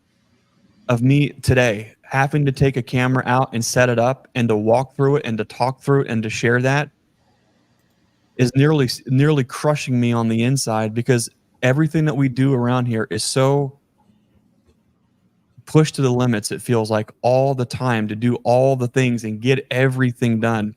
S3: of me today having to take a camera out and set it up and to walk through it and to talk through it and to share that is nearly crushing me on the inside, because everything that we do around here is so pushed to the limits. It feels like all the time to do all the things and get everything done.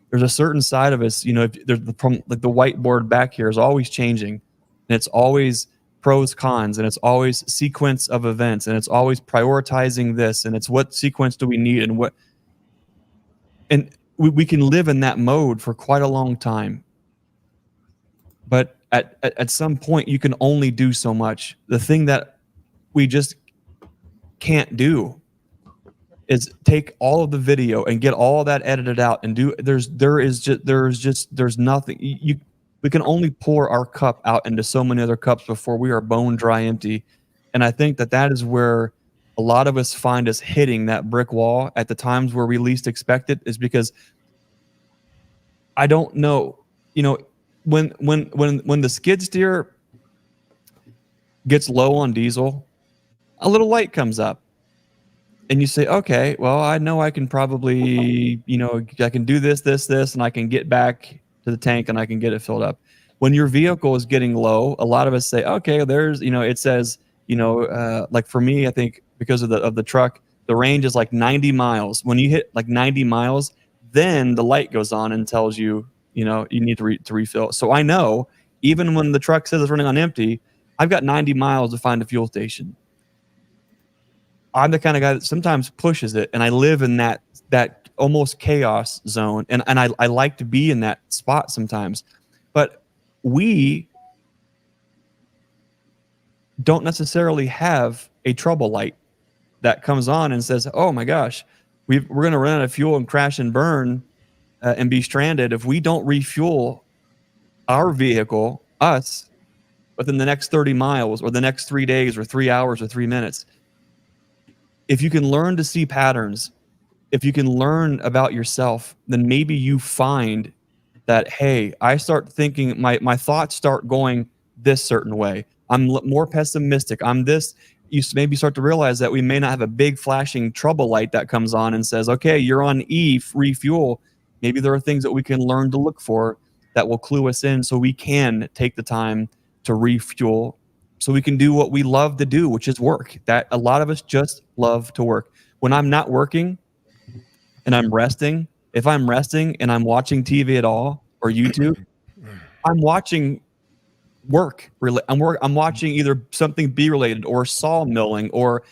S3: There's a certain side of us, if there's the whiteboard back here is always changing, and it's always pros, cons, and it's always sequence of events, and it's always prioritizing this, and it's what sequence do we need, and we can live in that mode for quite a long time. But at some point, you can only do so much. The thing that we just can't do is take all of the video and get all that edited out and do. There's nothing. We can only pour our cup out into so many other cups before we are bone dry empty. And I think that is where a lot of us find us hitting that brick wall at the times where we least expect it, is because I don't know, when the skid steer gets low on diesel, a little light comes up, and you say, okay, well, I know I can probably, I can do this, and I can get back to the tank and I can get it filled up. When your vehicle is getting low, a lot of us say, okay, there's, it says, like for me, I think because of the truck, the range is like 90 miles. When you hit like 90 miles, then the light goes on and tells you, you need to refill. So I know, even when the truck says it's running on empty, I've got 90 miles to find a fuel station. I'm the kind of guy that sometimes pushes it, and I live in that almost chaos zone, and I like to be in that spot sometimes. But we don't necessarily have a trouble light that comes on and says, oh my gosh, we're going to run out of fuel and crash and burn and be stranded if we don't refuel our vehicle, us, within the next 30 miles or the next 3 days or 3 hours or 3 minutes. If you can learn to see patterns, if you can learn about yourself, then maybe you find that, hey, I start thinking, my thoughts start going this certain way. I'm more pessimistic. I'm this. You maybe start to realize that we may not have a big flashing trouble light that comes on and says, okay, you're on E, refuel. Maybe there are things that we can learn to look for that will clue us in so we can take the time to refuel, so we can do what we love to do, which is work. That a lot of us just love to work. When I'm not working and I'm resting, if I'm resting and I'm watching TV at all or YouTube, I'm watching work. I'm watching either something bee related or sawmilling or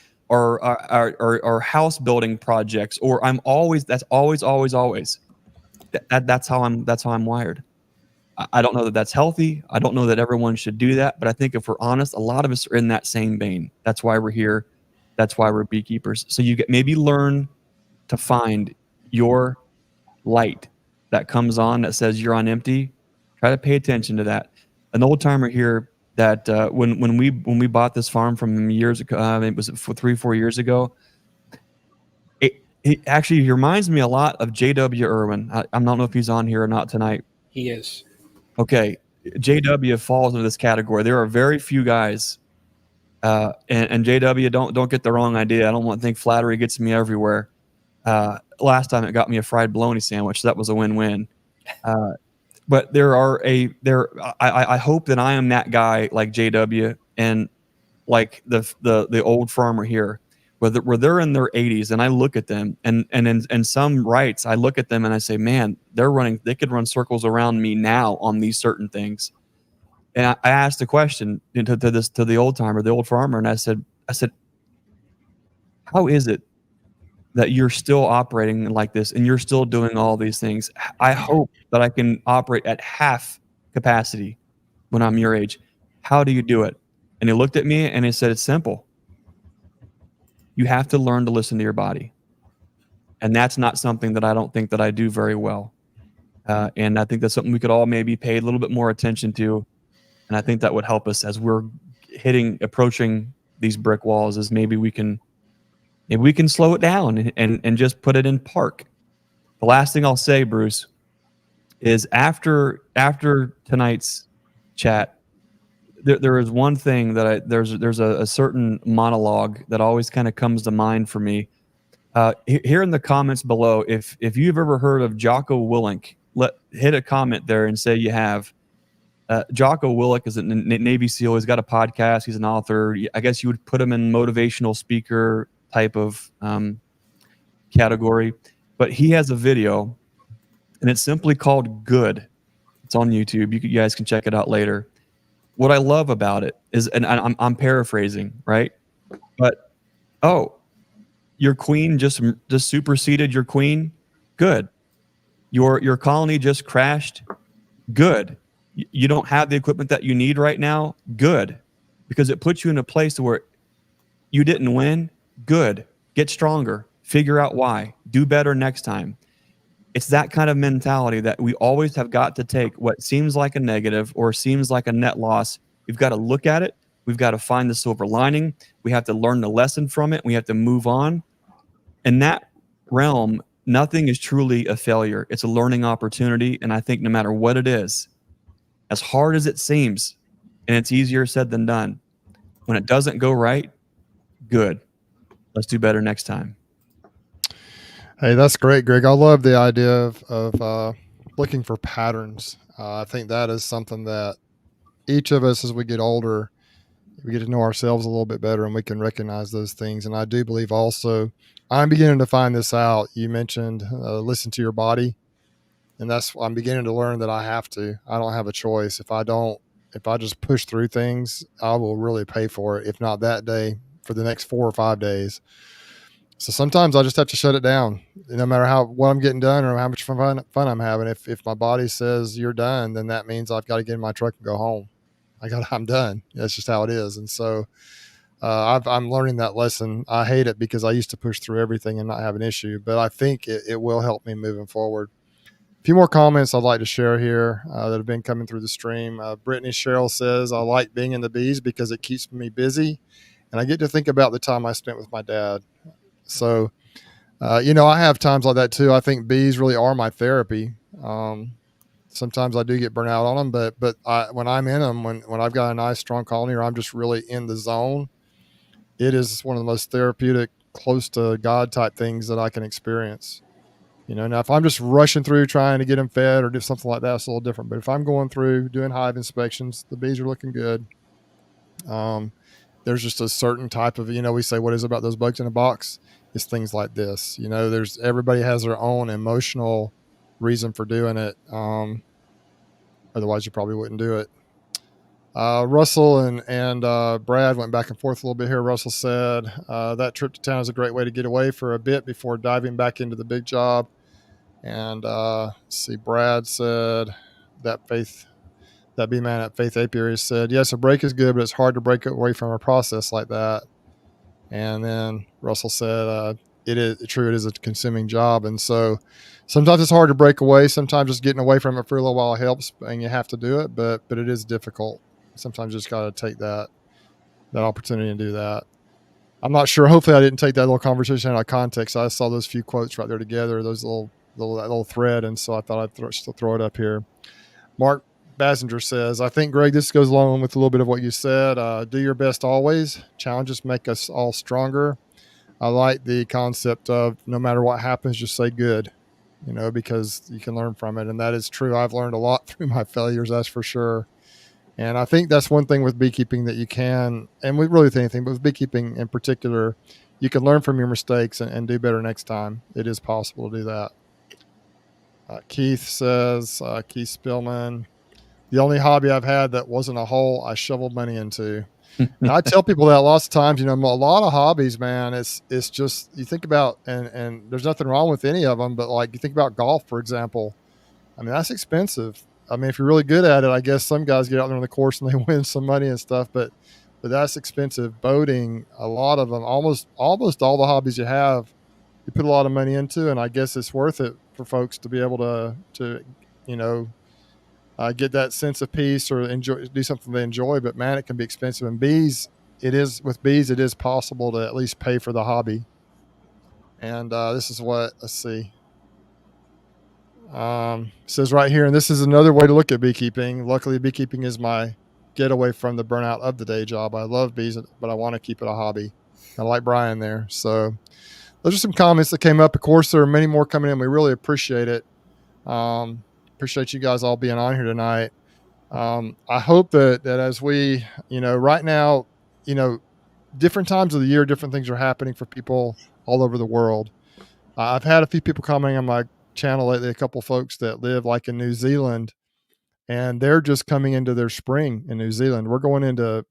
S3: house building projects, or that's always. That's how I'm wired. I don't know that that's healthy. I don't know that everyone should do that, but I think if we're honest, a lot of us are in that same vein. That's why we're here. That's why we're beekeepers. So you maybe learn to find your light that comes on that says you're on empty. Try to pay attention to that. An old timer here that when we bought this farm from him years ago, it was 3-4 years ago. It actually reminds me a lot of J.W. Irwin. I don't know if he's on here or not tonight.
S1: He is.
S3: Okay, JW falls into this category. There are very few guys, and JW, don't get the wrong idea. I don't want to think flattery gets me everywhere. Last time it got me a fried bologna sandwich, so that was a win-win. But I hope that I am that guy like JW and like the old farmer here, where they're in their 80s, and I look at them, and in some rights, I look at them and I say, man, they could run circles around me now on these certain things. And I asked a question to the old timer, the old farmer, and I said, how is it that you're still operating like this and you're still doing all these things? I hope that I can operate at half capacity when I'm your age. How do you do it? And he looked at me and he said, it's simple. You have to learn to listen to your body. And that's not something that I don't think that I do very well. And I think that's something we could all maybe pay a little bit more attention to. And I think that would help us as we're approaching these brick walls, is maybe we can slow it down and just put it in park. The last thing I'll say, Bruce, is after tonight's chat, there is one thing that there's a certain monologue that always kind of comes to mind for me. Here in the comments below, if you've ever heard of Jocko Willink, hit a comment there and say you have. Jocko Willink is a Navy SEAL. He's got a podcast. He's an author. I guess you would put him in motivational speaker type of category. But he has a video, and it's simply called Good. It's on YouTube. You guys can check it out later. What I love about it is, and I'm paraphrasing, right? But, your queen just superseded your queen? Good. Your colony just crashed? Good. You don't have the equipment that you need right now? Good. Because it puts you in a place where you didn't win? Good. Get stronger. Figure out why. Do better next time. It's that kind of mentality that we always have got to take. What seems like a negative or seems like a net loss, we've got to look at it. We've got to find the silver lining. We have to learn the lesson from it. We have to move on. In that realm, nothing is truly a failure. It's a learning opportunity. And I think no matter what it is, as hard as it seems, and it's easier said than done, when it doesn't go right, good. Let's do better next time.
S2: Hey, that's great, Greg. I love the idea of looking for patterns. I think that is something that each of us, as we get older, we get to know ourselves a little bit better, and we can recognize those things. And I do believe also, I'm beginning to find this out. You mentioned listen to your body, and I'm beginning to learn that I have to. I don't have a choice. If I just push through things, I will really pay for it. If not that day, for the next 4 or 5 days. So sometimes I just have to shut it down, no matter what I'm getting done or how much fun I'm having. If my body says you're done, then that means I've got to get in my truck and go home. I'm done. That's just how it is. And so I'm learning that lesson. I hate it because I used to push through everything and not have an issue, but I think it will help me moving forward. few more comments I'd like to share here that have been coming through the stream. Brittany Cheryl says, I like being in the bees because it keeps me busy and I get to think about the time I spent with my dad. So, I have times like that too. I think bees really are my therapy. Sometimes I do get burnt out on them, but when I'm in them, when I've got a nice strong colony or I'm just really in the zone, it is one of the most therapeutic, close to God type things that I can experience. Now if I'm just rushing through trying to get them fed or do something like that, it's a little different. But if I'm going through doing hive inspections, the bees are looking good. There's just a certain type of, we say, what is it about those bugs in a box? It's things like this. Everybody has their own emotional reason for doing it. Otherwise you probably wouldn't do it. Russell and Brad went back and forth a little bit here. Russell said that trip to town is a great way to get away for a bit before diving back into the big job. And Brad said that bee man at Faith Apiary said, yes, a break is good, but it's hard to break away from a process like that. And then Russell said, it is true. It is a consuming job. And so sometimes it's hard to break away. Sometimes just getting away from it for a little while helps and you have to do it, but it is difficult. Sometimes you just got to take that opportunity and do that. I'm not sure. Hopefully I didn't take that little conversation out of context. I saw those few quotes right there together, those that little thread. And so I thought I'd still throw it up here. Mark Basinger says, I think, Greg, this goes along with a little bit of what you said. Do your best always. Challenges make us all stronger. I like the concept of no matter what happens, just say good, because you can learn from it. And that is true. I've learned a lot through my failures, that's for sure. And I think that's one thing with beekeeping that you can, and with really anything, but with beekeeping in particular, you can learn from your mistakes and do better next time. It is possible to do that. Keith says, Keith Spillman, the only hobby I've had that wasn't a hole I shoveled money into. And I tell people that lots of times, a lot of hobbies, man, it's just, you think about, and there's nothing wrong with any of them, but like you think about golf, for example, I mean, that's expensive. I mean, if you're really good at it, I guess some guys get out there on the course and they win some money and stuff, but that's expensive. Boating, a lot of them, almost all the hobbies you have, you put a lot of money into, and I guess it's worth it for folks to be able to get that sense of peace or do something they enjoy. But man, it can be expensive. And it is possible to at least pay for the hobby. And this is what, let's see. Says right here, and this is another way to look at beekeeping. Luckily, beekeeping is my getaway from the burnout of the day job. I love bees, but I want to keep it a hobby. I like Brian there. So those are some comments that came up. Of course, there are many more coming in. We really appreciate it. Appreciate you guys all being on here tonight. I hope that as we, right now, different times of the year, different things are happening for people all over the world. I've had a few people commenting on my channel lately, a couple folks that live like in New Zealand, and they're just coming into their spring in New Zealand. We're going into,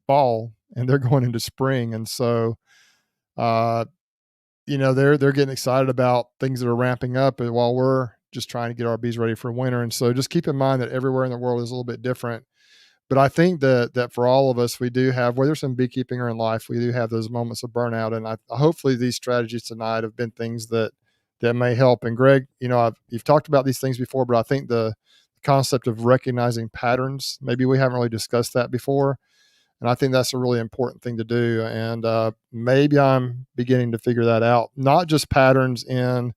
S2: fall, and they're going into spring. And so, they're getting excited about things that are ramping up while we're just trying to get our bees ready for winter. And so just keep in mind that everywhere in the world is a little bit different. But I think that for all of us, we do have, whether it's in beekeeping or in life, we do have those moments of burnout. And hopefully these strategies tonight have been things that may help. And Greg, you've talked about these things before, but I think the concept of recognizing patterns, maybe we haven't really discussed that before. And I think that's a really important thing to do. And maybe I'm beginning to figure that out, not just patterns in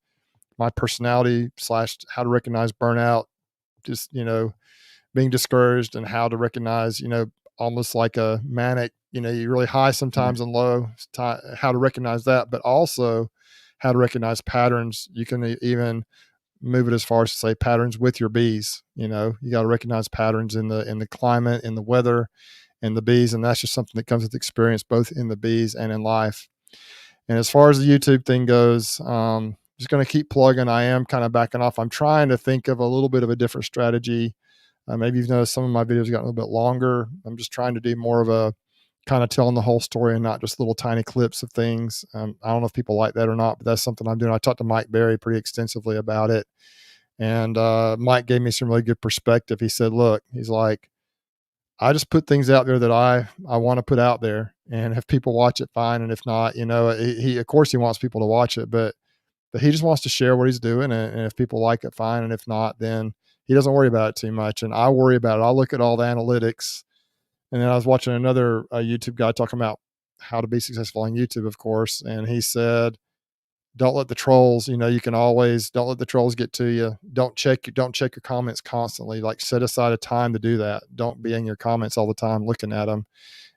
S2: my personality / how to recognize burnout, just, being discouraged, and how to recognize, almost like a manic, you're really high sometimes and low, how to recognize that, but also how to recognize patterns. You can even move it as far as to say patterns with your bees. You got to recognize patterns in the climate, in the weather, and the bees. And that's just something that comes with experience, both in the bees and in life. And as far as the YouTube thing goes, just going to keep plugging. I am kind of backing off. I'm trying to think of a little bit of a different strategy. Maybe you've noticed some of my videos got a little bit longer. I'm just trying to do more of a kind of telling the whole story and not just little tiny clips of things. I don't know if people like that or not, but that's something I'm doing. I talked to Mike Berry pretty extensively about it. And Mike gave me some really good perspective. He said, look, he's like, I just put things out there that I want to put out there. And if people watch it, fine. And if not, he of course he wants people to watch it, but but he just wants to share what he's doing. And if people like it, fine. And if not, then he doesn't worry about it too much. And I worry about it. I look at all the analytics. And then I was watching another YouTube guy talking about how to be successful on YouTube, of course. And he said, don't let the trolls, you can always, don't let the trolls get to you. Don't check your comments constantly. Like, set aside a time to do that. Don't be in your comments all the time looking at them.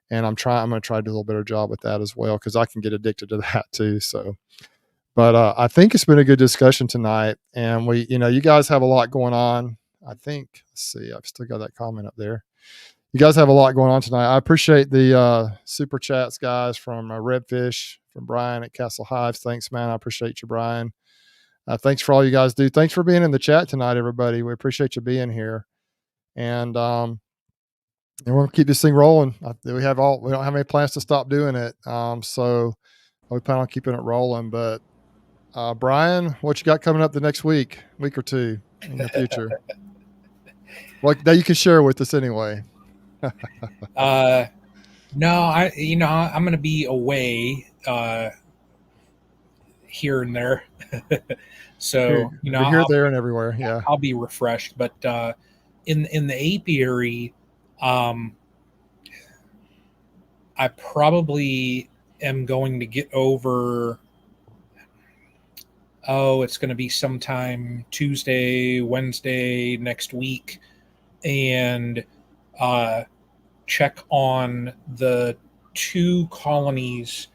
S2: And I'm going to try to do a little better job with that as well, because I can get addicted to that too. So, but I think it's been a good discussion tonight. And you guys have a lot going on. I think, let's see, I've still got that comment up there. You guys have a lot going on tonight. I appreciate the super chats, guys, from Redfish, from Brian at Castle Hives. Thanks, man. I appreciate you, Brian. Thanks for all you guys do. Thanks for being in the chat tonight, everybody. We appreciate you being here. And we're going to keep this thing rolling. We don't have any plans to stop doing it. So we plan on keeping it rolling. But Brian, what you got coming up the next week or two in the future? Well, that you can share with us anyway.
S1: No, I'm going to be away here and there. So,
S2: here, there, and everywhere. Yeah,
S1: I'll be refreshed. But in the apiary, I probably am going to get over. It's going to be sometime Tuesday, Wednesday next week, and check on the 2 colonies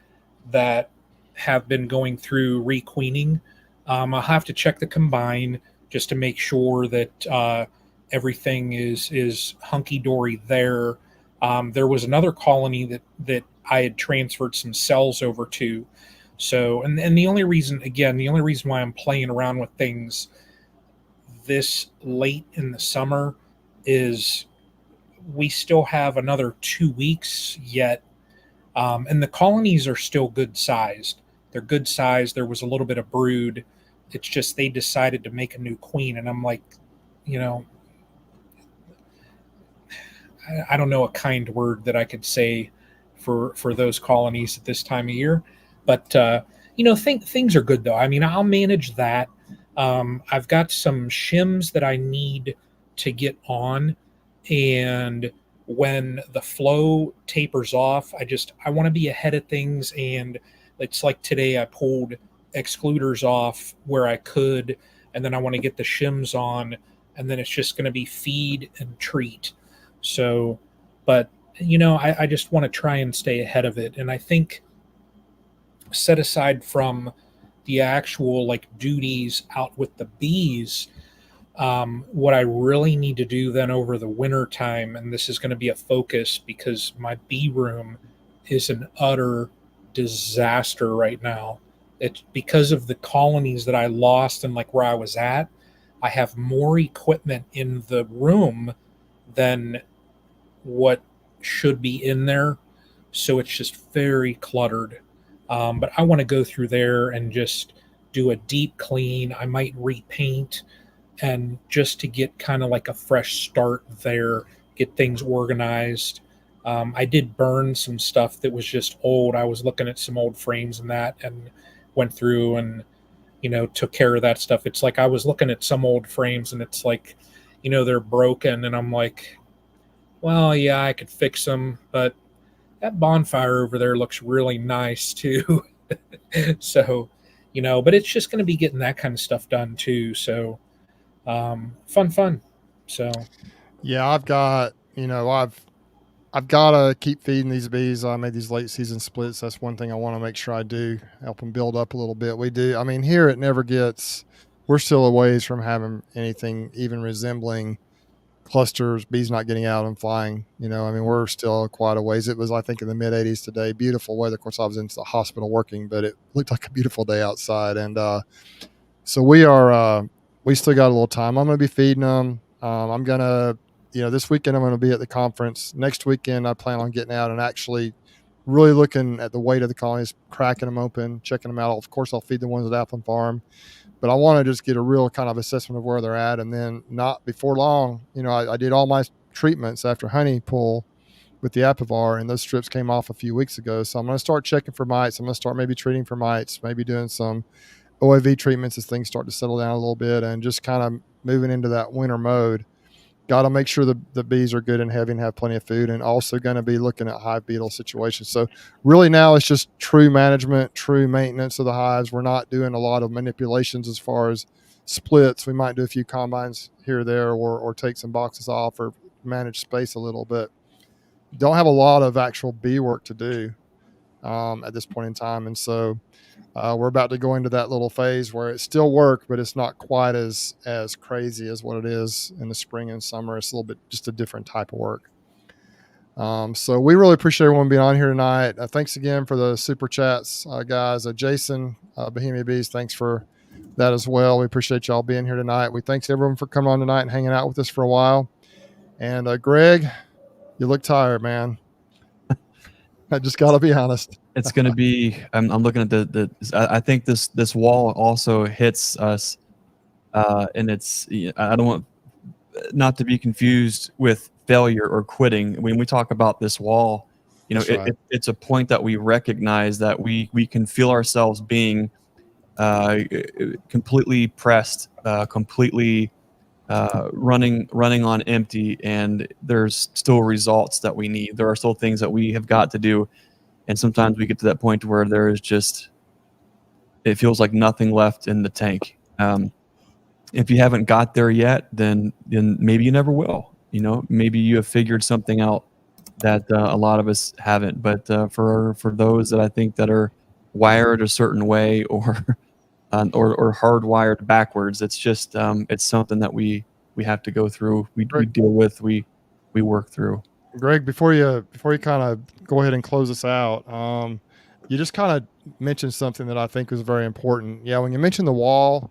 S1: that have been going through requeening. I'll have to check the combine just to make sure that everything is hunky-dory there. There was another colony that I had transferred some cells over to. So, and the only reason why I'm playing around with things this late in the summer is we still have another 2 weeks yet. And the colonies are still good sized. They're good sized. There was a little bit of brood. It's just they decided to make a new queen. And I'm like, I don't know a kind word that I could say for those colonies at this time of year. But, things are good, though. I mean, I'll manage that. I've got some shims that I need to get on. And when the flow tapers off, I want to be ahead of things. And it's like today I pulled excluders off where I could, and then I want to get the shims on, and then it's just going to be feed and treat. So, but, I just want to try and stay ahead of it. And I think, set aside from the actual duties out with the bees, what I really need to do then over the winter time, and this is going to be a focus because my bee room is an utter disaster right now. It's because of the colonies that I lost and where I was at. I have more equipment in the room than what should be in there. So it's just very cluttered. But I want to go through there and just do a deep clean. I might repaint, and just to get kind of a fresh start there, get things organized. I did burn some stuff that was just old. I was looking at some old frames and went through and, took care of that stuff. It's I was looking at some old frames and it's they're broken. And I'm like, well, yeah, I could fix them, but that bonfire over there looks really nice too. So, but it's just going to be getting that kind of stuff done too. So, fun. So,
S2: yeah, I've got to keep feeding these bees. I made these late season splits. That's one thing I want to make sure I do, help them build up a little bit. We do. I mean, here we're still a ways from having anything even resembling clusters, bees not getting out and flying. We're still quite a ways. It was, I think, in the mid 80s today. Beautiful weather. Of course, I was in the hospital working, but it looked like a beautiful day outside. And so we still got a little time. I'm going to be feeding them. I'm going to, this weekend I'm going to be at the conference. Next weekend I plan on getting out and actually really looking at the weight of the colonies, cracking them open, checking them out. Of course, I'll feed the ones at Appleton Farm. But I want to just get a real kind of assessment of where they're at. And then not before long, I did all my treatments after honey pull with the Apivar, and those strips came off a few weeks ago. So I'm going to start checking for mites. I'm going to start maybe treating for mites, maybe doing some OAV treatments as things start to settle down a little bit, and just kind of moving into that winter mode. Got to make sure the bees are good and heavy and have plenty of food, and also going to be looking at hive beetle situations. So really now it's just true management, true maintenance of the hives. We're not doing a lot of manipulations as far as splits. We might do a few combines here or there, or take some boxes off, or manage space a little bit. Don't have a lot of actual bee work to do at this point in time. And so we're about to go into that little phase where it's still work, but it's not quite as crazy as what it is in the spring and summer. It's a little bit just a different type of work. So we really appreciate everyone being on here tonight. Thanks again for the super chats, guys. Jason, Bohemia Bees, thanks for that as well. We appreciate y'all being here tonight. We thanks everyone for coming on tonight and hanging out with us for a while. And Greg, you look tired, man. I just got to be honest.
S3: It's going to be, I'm looking at I think this wall also hits us, and it's, I don't want not to be confused with failure or quitting. When we talk about this wall, right. It's a point that we recognize that we can feel ourselves being completely pressed, completely running on empty, and there's still results that we need. There are still things that we have got to do, and sometimes we get to that point where there is it feels like nothing left in the tank. If you haven't got there yet, then maybe you never will. Maybe you have figured something out that a lot of us haven't. But for those that I think that are wired a certain way, or hardwired backwards, it's just it's something that we have to go through. We deal with. We work through.
S2: Greg, before you kind of go ahead and close us out, you just kind of mentioned something that I think was very important. Yeah, when you mentioned the wall,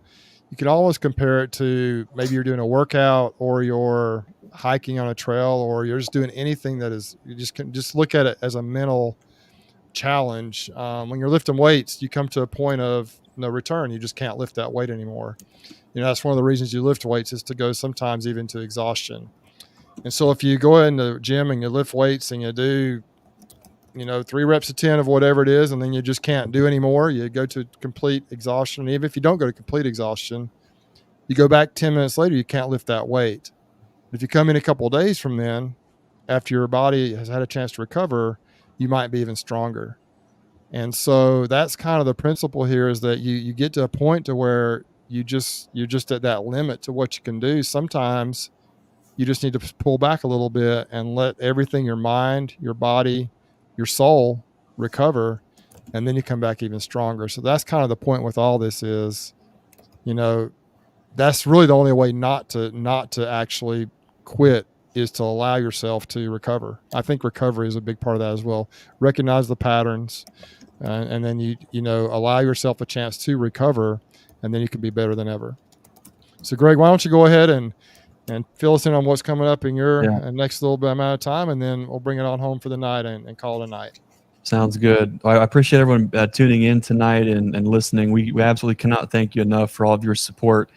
S2: you can always compare it to maybe you're doing a workout, or you're hiking on a trail, or you're just doing anything that is, you can just look at it as a mental challenge. When you're lifting weights, you come to a point of no return. You just can't lift that weight anymore. That's one of the reasons you lift weights, is to go sometimes even to exhaustion. And so if you go in the gym and you lift weights and you do, 3 reps of 10 of whatever it is, and then you just can't do anymore, you go to complete exhaustion. And even if you don't go to complete exhaustion, you go back 10 minutes later, you can't lift that weight. If you come in a couple of days from then, after your body has had a chance to recover, you might be even stronger. And so that's kind of the principle here, is that you get to a point to where you're just at that limit to what you can do. Sometimes you just need to pull back a little bit and let everything, your mind, your body, your soul, recover, and then you come back even stronger. So that's kind of the point with all this is, that's really the only way not to actually quit, is to allow yourself to recover. I think recovery is a big part of that as well. Recognize the patterns, and then you allow yourself a chance to recover, and then you can be better than ever. So Greg, why don't you go ahead and fill us in on what's coming up in your next little bit amount of time, and then we'll bring it on home for the night and call it a night.
S3: Sounds good. I appreciate everyone tuning in tonight and listening. We absolutely cannot thank you enough for all of your support.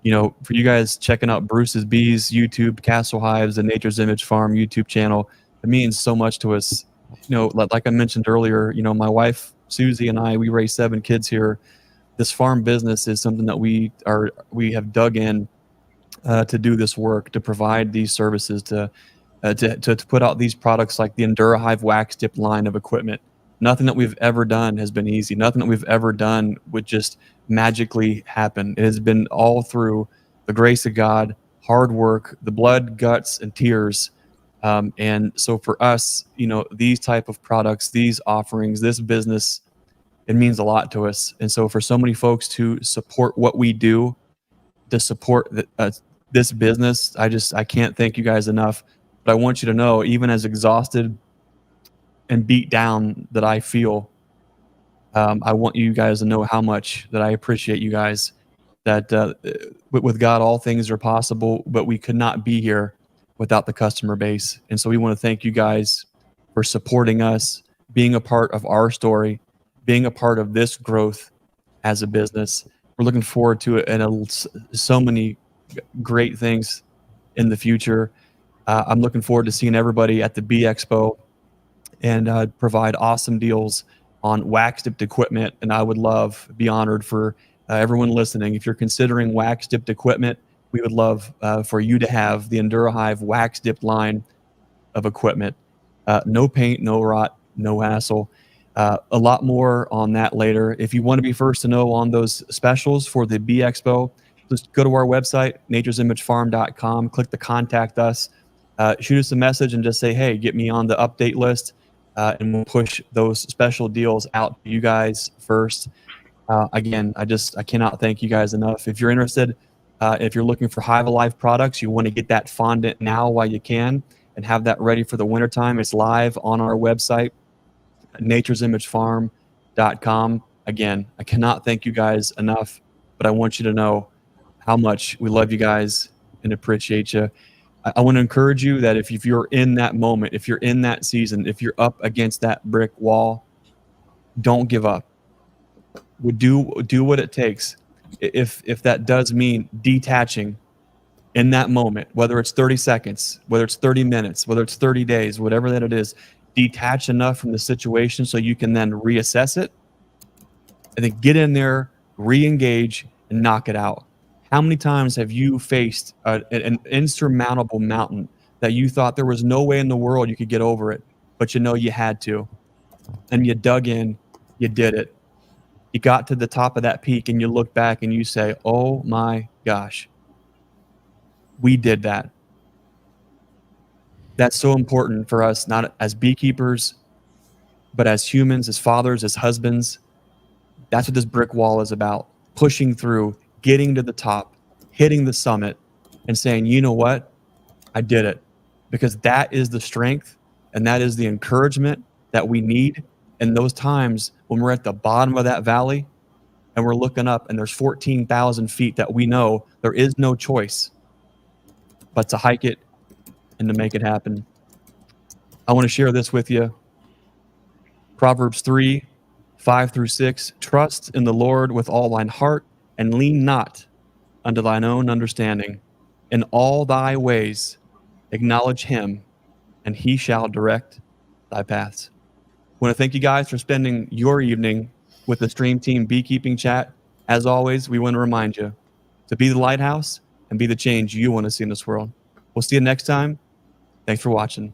S3: For you guys checking out Bruce's Bees YouTube, Castle Hives, and Nature's Image Farm YouTube channel, it means so much to us. Like I mentioned earlier, my wife Susie and we raise 7 kids here. This farm business is something that we have dug in to do this work, to provide these services, to put out these products like the EnduraHive wax tip line of equipment. Nothing that we've ever done has been easy. Nothing that we've ever done would just magically happen. It has been all through the grace of God, hard work, the blood, guts, and tears. And so for us, these type of products, these offerings, this business, it means a lot to us. And so for so many folks to support what we do, to support this business, I can't thank you guys enough. But I want you to know, even as exhausted and beat down that I feel, I want you guys to know how much that I appreciate you guys, that with God, all things are possible, but we could not be here without the customer base. And so we want to thank you guys for supporting us, being a part of our story, being a part of this growth as a business. We're looking forward to it, and so many great things in the future. I'm looking forward to seeing everybody at the Bee Expo and provide awesome deals on wax tipped equipment. And I would be honored for everyone listening, if you're considering wax dipped equipment, we would love for you to have the EnduraHive wax dipped line of equipment. No paint, no rot, no hassle. A lot more on that later. If you want to be first to know on those specials for the Bee Expo, just go to our website, naturesimagefarm.com, click the contact us, shoot us a message and just say, hey, get me on the update list, and we'll push those special deals out to you guys first. Again, I cannot thank you guys enough. If you're interested, if you're looking for Hive Alive products, you want to get that fondant now while you can and have that ready for the wintertime. It's live on our website, naturesimagefarm.com. Again, I cannot thank you guys enough, but I want you to know how much we love you guys and appreciate you. I want to encourage you that if you're in that moment, if you're in that season, if you're up against that brick wall, don't give up. Do what it takes. If that does mean detaching in that moment, whether it's 30 seconds, whether it's 30 minutes, whether it's 30 days, whatever that it is, detach enough from the situation so you can then reassess it and then get in there, re-engage, and knock it out. How many times have you faced an insurmountable mountain that you thought there was no way in the world you could get over it, but you know you had to, and you dug in, you did it. You got to the top of that peak and you look back and you say, oh my gosh, we did that. That's so important for us, not as beekeepers, but as humans, as fathers, as husbands. That's what this brick wall is about. Pushing through, getting to the top, hitting the summit, and saying, you know what? I did it. Because that is the strength and that is the encouragement that we need in those times when we're at the bottom of that valley and we're looking up and there's 14,000 feet that we know there is no choice but to hike it and to make it happen. I want to share this with you. Proverbs 3:5-6. Trust in the Lord with all thine heart and lean not unto thine own understanding. In all thy ways acknowledge him, and he shall direct thy paths. I want to thank you guys for spending your evening with the Stream Team Beekeeping Chat. As always, we want to remind you to be the lighthouse and be the change you want to see in this world. We'll see you next time. Thanks for watching.